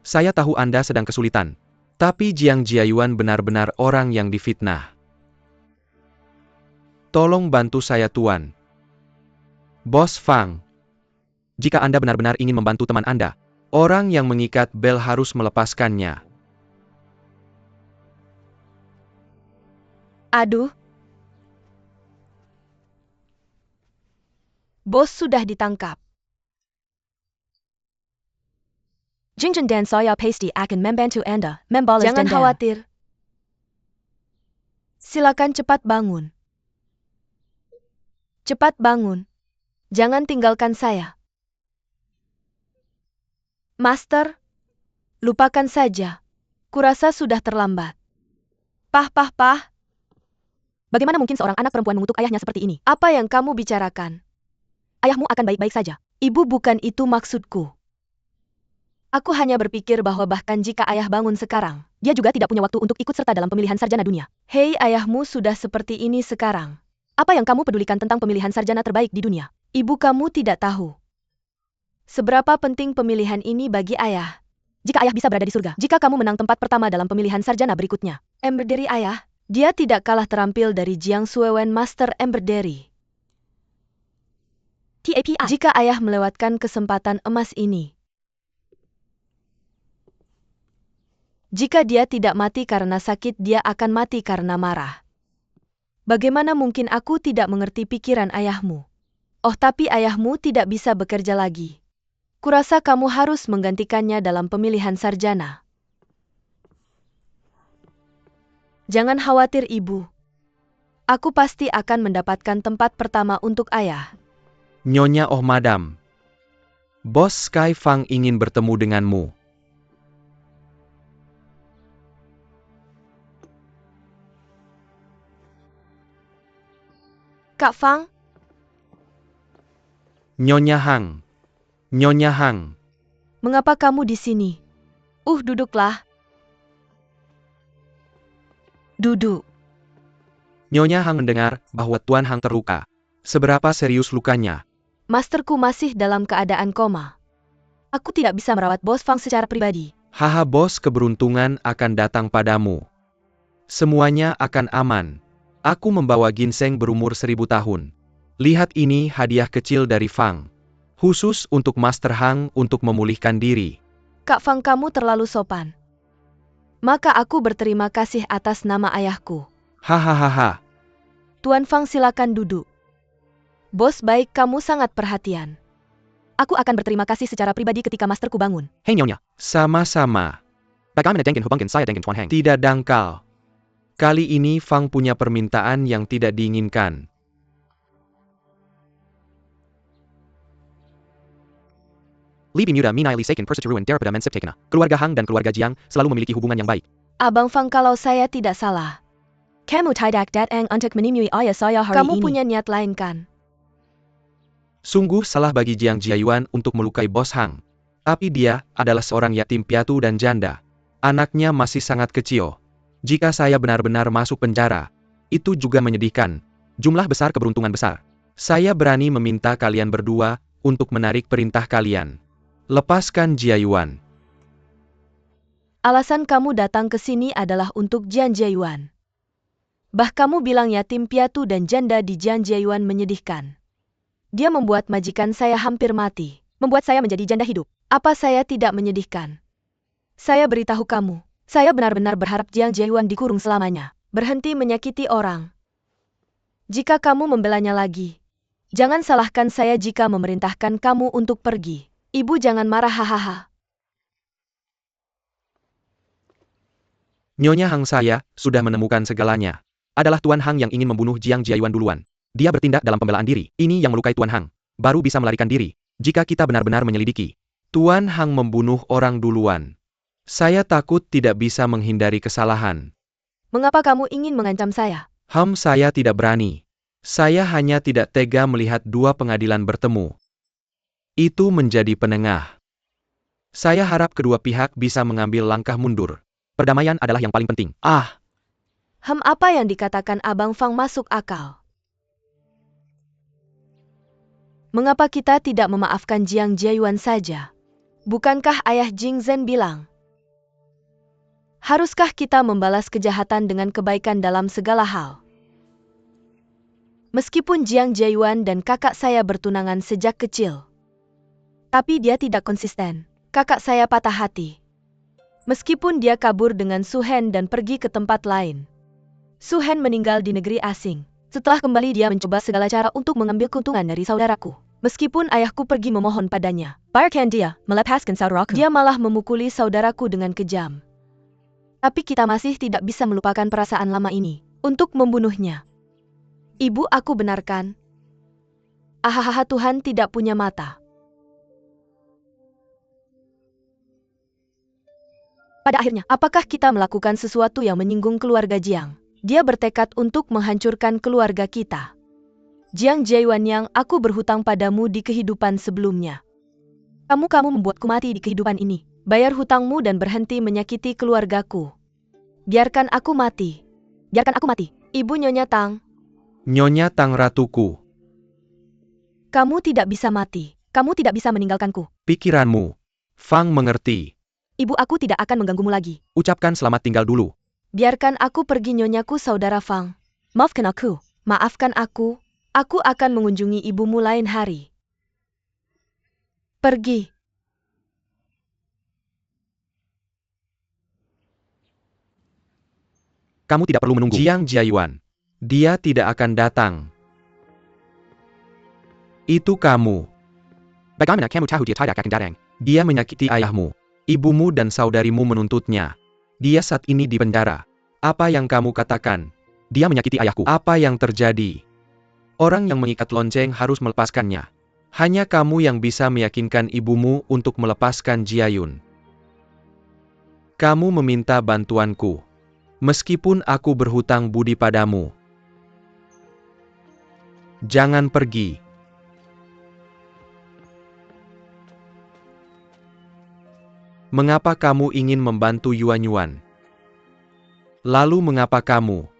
saya tahu Anda sedang kesulitan. Tapi Jiang Jiayuan benar-benar orang yang difitnah. Tolong bantu saya, Tuan. Bos Fang, jika Anda benar-benar ingin membantu teman Anda, orang yang mengikat bel harus melepaskannya. Aduh. Bos sudah ditangkap. Jingzhen dan saya pasti akan membantu Anda membalas dendam. Jangan khawatir. Silakan cepat bangun. Cepat bangun. Jangan tinggalkan saya. Master, lupakan saja. Kurasa sudah terlambat. Pah. Bagaimana mungkin seorang anak perempuan mengutuk ayahnya seperti ini? Apa yang kamu bicarakan? Ayahmu akan baik-baik saja. Ibu, bukan itu maksudku. Aku hanya berpikir bahwa bahkan jika ayah bangun sekarang, dia juga tidak punya waktu untuk ikut serta dalam pemilihan sarjana dunia. Hei, ayahmu sudah seperti ini sekarang. Apa yang kamu pedulikan tentang pemilihan sarjana terbaik di dunia? Ibu, kamu tidak tahu seberapa penting pemilihan ini bagi ayah. Jika ayah bisa berada di surga, jika kamu menang tempat pertama dalam pemilihan sarjana berikutnya. Emberderi ayah, dia tidak kalah terampil dari Jiang Suewen, Master Emberderi. TAPI, jika ayah melewatkan kesempatan emas ini, jika dia tidak mati karena sakit, dia akan mati karena marah. Bagaimana mungkin aku tidak mengerti pikiran ayahmu? Oh, tapi ayahmu tidak bisa bekerja lagi. Kurasa kamu harus menggantikannya dalam pemilihan sarjana. Jangan khawatir, Ibu. Aku pasti akan mendapatkan tempat pertama untuk ayah. Nyonya, oh madam. Bos Sky Fang ingin bertemu denganmu. Kak Fang? Nyonya Hang. Nyonya Hang. Mengapa kamu di sini? Duduklah. Duduk. Nyonya Hang mendengar bahwa Tuan Hang terluka. Seberapa serius lukanya? Masterku masih dalam keadaan koma. Aku tidak bisa merawat Bos Fang secara pribadi. Haha, bos, keberuntungan akan datang padamu. Semuanya akan aman. Aku membawa ginseng berumur 1000 tahun. Lihat, ini hadiah kecil dari Fang. Khusus untuk Master Hang untuk memulihkan diri. Kak Fang, kamu terlalu sopan. Maka aku berterima kasih atas nama ayahku. Hahaha. Tuan Fang, silakan duduk. Bos baik, kamu sangat perhatian. Aku akan berterima kasih secara pribadi ketika masterku bangun. Hei Nyonya. Sama-sama. Bagaimana dengen hubungan saya dengan Tuan Hang? Tidak dangkal. Kali ini Fang punya permintaan yang tidak diinginkan. Li Bimuda Minai Li Seiken Perseteruan daripada Mensip Tekena. Keluarga Hang dan keluarga Jiang selalu memiliki hubungan yang baik. Abang Fang, kalau saya tidak salah, Kamu tidak datang untuk menemui ayah saya hari kamu ini. punya niat lain kan? Sungguh salah bagi Jiang Jiayuan untuk melukai Bos Hang. Tapi dia adalah seorang yatim piatu dan janda. Anaknya masih sangat kecil. Jika saya benar-benar masuk penjara, itu juga menyedihkan. Jumlah besar keberuntungan besar. Saya berani meminta kalian berdua untuk menarik perintah kalian. Lepaskan Jiayuan. Alasan kamu datang ke sini adalah untuk Jian Jiayuan. Bah, kamu bilang yatim piatu dan janda di Jian Jiayuan menyedihkan. Dia membuat majikan saya hampir mati, membuat saya menjadi janda hidup. Apa saya tidak menyedihkan? Saya beritahu kamu, saya benar-benar berharap Jiang Jiayuan dikurung selamanya, berhenti menyakiti orang. Jika kamu membelanya lagi, jangan salahkan saya jika memerintahkan kamu untuk pergi. Ibu jangan marah, hahaha. Nyonya Hang, saya sudah menemukan segalanya. Adalah Tuan Hang yang ingin membunuh Jiang Jiayuan duluan. Dia bertindak dalam pembelaan diri. Ini yang melukai Tuan Hang. Baru bisa melarikan diri. Jika kita benar-benar menyelidiki. Tuan Hang membunuh orang duluan. Saya takut tidak bisa menghindari kesalahan. Mengapa kamu ingin mengancam saya? Saya tidak berani. Saya hanya tidak tega melihat dua pengadilan bertemu. Itu menjadi penengah. Saya harap kedua pihak bisa mengambil langkah mundur. Perdamaian adalah yang paling penting. Apa yang dikatakan Abang Fang masuk akal? Mengapa kita tidak memaafkan Jiang Jiayuan saja? Bukankah ayah Jing Zhen bilang? Haruskah kita membalas kejahatan dengan kebaikan dalam segala hal? Meskipun Jiang Jiayuan dan kakak saya bertunangan sejak kecil, tapi dia tidak konsisten. Kakak saya patah hati. Meskipun dia kabur dengan Su Hen dan pergi ke tempat lain. Su Hen meninggal di negeri asing. Setelah kembali dia mencoba segala cara untuk mengambil keuntungan dari saudaraku. Meskipun ayahku pergi memohon padanya, Biarkan dia melepaskan saudaraku. dia malah memukuli saudaraku dengan kejam. Tapi kita masih tidak bisa melupakan perasaan lama ini untuk membunuhnya. Ibu, aku benarkan. Ahahaha, Tuhan tidak punya mata. Pada akhirnya, apakah kita melakukan sesuatu yang menyinggung keluarga Jiang? Dia bertekad untuk menghancurkan keluarga kita. Jiang Jiayuan, yang aku berhutang padamu di kehidupan sebelumnya. Kamu membuatku mati di kehidupan ini. Bayar hutangmu dan berhenti menyakiti keluargaku. Biarkan aku mati. Biarkan aku mati. Ibu Nyonya Tang. Nyonya Tang, ratuku. Kamu tidak bisa mati. Kamu tidak bisa meninggalkanku. Pikiranmu. Fang mengerti. Ibu, aku tidak akan mengganggumu lagi. Ucapkan selamat tinggal dulu. Biarkan aku pergi, Nyonyaku, saudara Fang. Maafkan aku. Maafkan aku. Aku akan mengunjungi ibumu lain hari. Pergi. Kamu tidak perlu menunggu. Jiang Jiayuan. Dia tidak akan datang. Itu kamu. Bagaimana kamu tahu dia tidak akan datang? Dia menyakiti ayahmu. Ibumu dan saudarimu menuntutnya. Dia saat ini di penjara. Apa yang kamu katakan? Dia menyakiti ayahku. Apa yang terjadi? Orang yang mengikat lonceng harus melepaskannya. Hanya kamu yang bisa meyakinkan ibumu untuk melepaskan Jiayun. Kamu meminta bantuanku. Meskipun aku berhutang budi padamu. Jangan pergi. Mengapa kamu ingin membantu Yuan Yuan? Lalu mengapa kamu?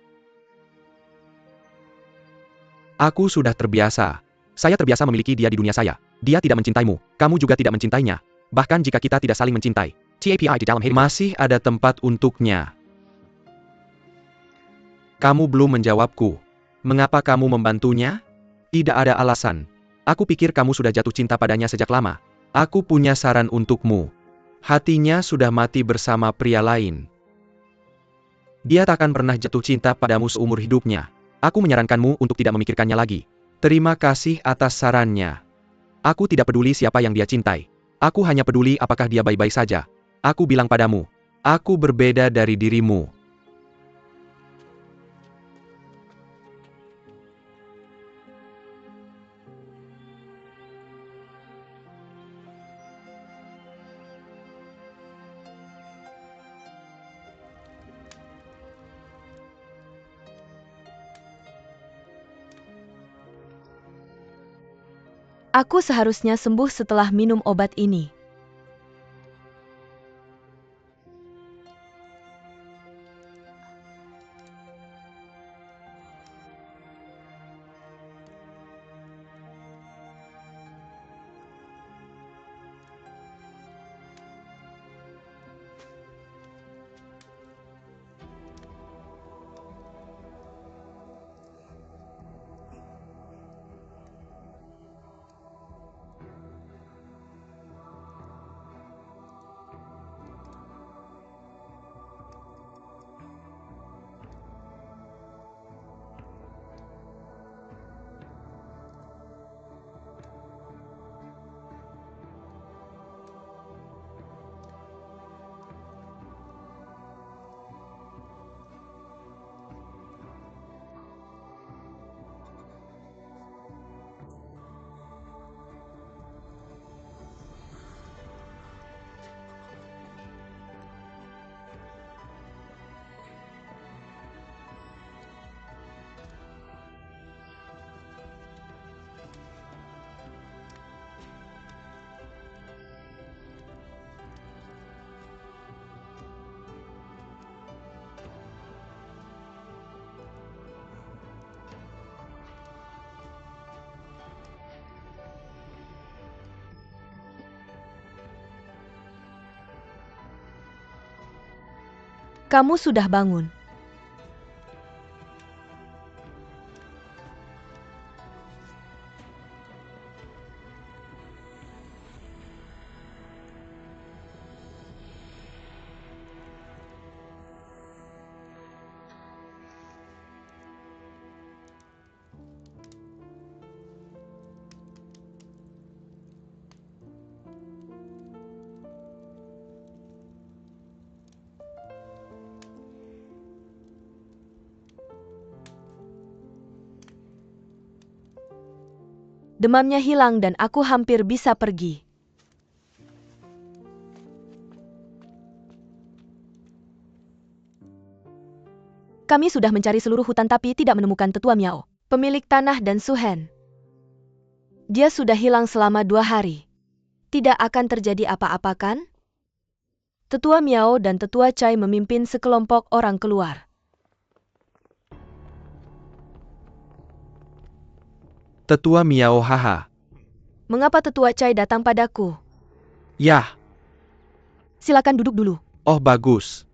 Aku sudah terbiasa. Saya terbiasa memiliki dia di dunia saya. Dia tidak mencintaimu, kamu juga tidak mencintainya. Bahkan jika kita tidak saling mencintai. TAPI di dalam hidup. Masih ada tempat untuknya. Kamu belum menjawabku. Mengapa kamu membantunya? Tidak ada alasan. Aku pikir kamu sudah jatuh cinta padanya sejak lama. Aku punya saran untukmu. Hatinya sudah mati bersama pria lain. Dia tak akan pernah jatuh cinta padamu seumur hidupnya. Aku menyarankanmu untuk tidak memikirkannya lagi. Terima kasih atas sarannya. Aku tidak peduli siapa yang dia cintai. Aku hanya peduli apakah dia baik-baik saja. Aku bilang padamu, aku berbeda dari dirimu. Aku seharusnya sembuh setelah minum obat ini. Kamu sudah bangun. Demamnya hilang dan aku hampir bisa pergi. Kami sudah mencari seluruh hutan tapi tidak menemukan tetua Miao, pemilik tanah dan Suhen. Dia sudah hilang selama 2 hari. Tidak akan terjadi apa-apa kan? Tetua Miao dan tetua Chai memimpin sekelompok orang keluar. Tetua Miao, haha. Mengapa tetua Chai datang padaku? Yah, Silakan duduk dulu. oh bagus.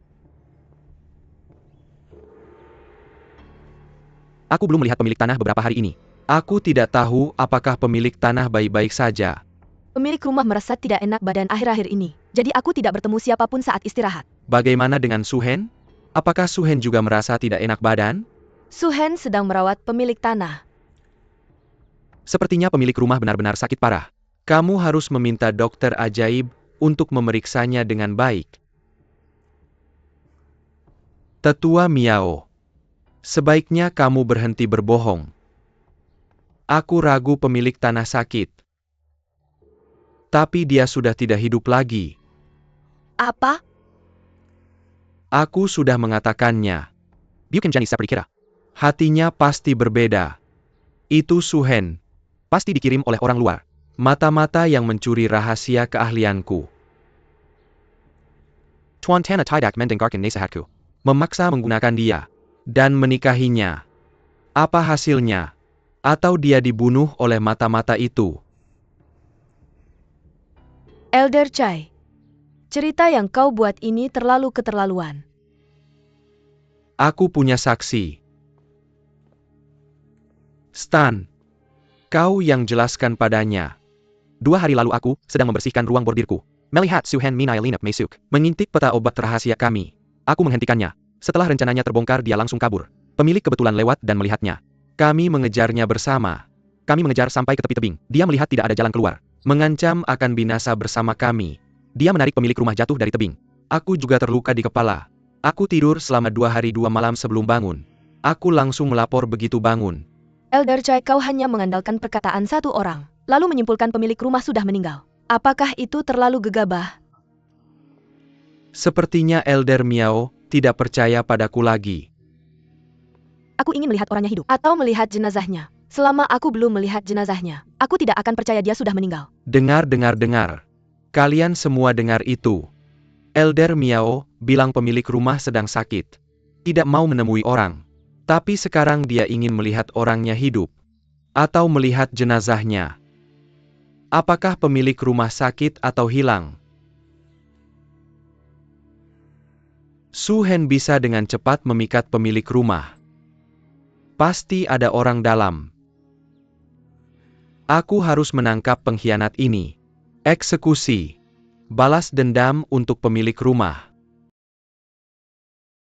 Aku belum melihat pemilik tanah beberapa hari ini. Aku tidak tahu apakah pemilik tanah baik-baik saja. Pemilik rumah merasa tidak enak badan akhir-akhir ini, jadi aku tidak bertemu siapapun saat istirahat. Bagaimana dengan Suhen? Apakah Suhen juga merasa tidak enak badan? Suhen sedang merawat pemilik tanah. Sepertinya pemilik rumah benar-benar sakit parah. Kamu harus meminta dokter ajaib untuk memeriksanya dengan baik. Tetua Miao, sebaiknya kamu berhenti berbohong. Aku ragu pemilik tanah sakit. Tapi dia sudah tidak hidup lagi. Apa? Aku sudah mengatakannya. Bukan Jani Saprikira. Hatinya pasti berbeda. Itu Suhen. Pasti dikirim oleh orang luar. Mata-mata yang mencuri rahasia keahlianku. Tuan Tana tidak mendengarkan nasihatku. memaksa menggunakan dia, dan menikahinya. Apa hasilnya? Atau dia dibunuh oleh mata-mata itu? Elder Chai, cerita yang kau buat ini terlalu keterlaluan. Aku punya saksi. Stan, kau yang jelaskan padanya. 2 hari lalu aku sedang membersihkan ruang bordirku. Melihat Suhen Minai Linap Mesuk mengintip peta obat rahasia kami. Aku menghentikannya. Setelah rencananya terbongkar, dia langsung kabur. Pemilik kebetulan lewat dan melihatnya. Kami mengejarnya bersama. Kami mengejar sampai ke tepi tebing. Dia melihat tidak ada jalan keluar. Mengancam akan binasa bersama kami. Dia menarik pemilik rumah jatuh dari tebing. Aku juga terluka di kepala. Aku tidur selama 2 hari 2 malam sebelum bangun. Aku langsung melapor begitu bangun. Elder Chai, kau hanya mengandalkan perkataan satu orang, lalu menyimpulkan pemilik rumah sudah meninggal. Apakah itu terlalu gegabah? Sepertinya Elder Miao tidak percaya padaku lagi. Aku ingin melihat orangnya hidup, atau melihat jenazahnya. Selama aku belum melihat jenazahnya, aku tidak akan percaya dia sudah meninggal. Dengar. Kalian semua dengar itu. Elder Miao bilang pemilik rumah sedang sakit. Tidak mau menemui orang. Tapi sekarang dia ingin melihat orangnya hidup. Atau melihat jenazahnya. Apakah pemilik rumah sakit atau hilang? Su Hen bisa dengan cepat memikat pemilik rumah. Pasti ada orang dalam. Aku harus menangkap pengkhianat ini. Eksekusi. Balas dendam untuk pemilik rumah.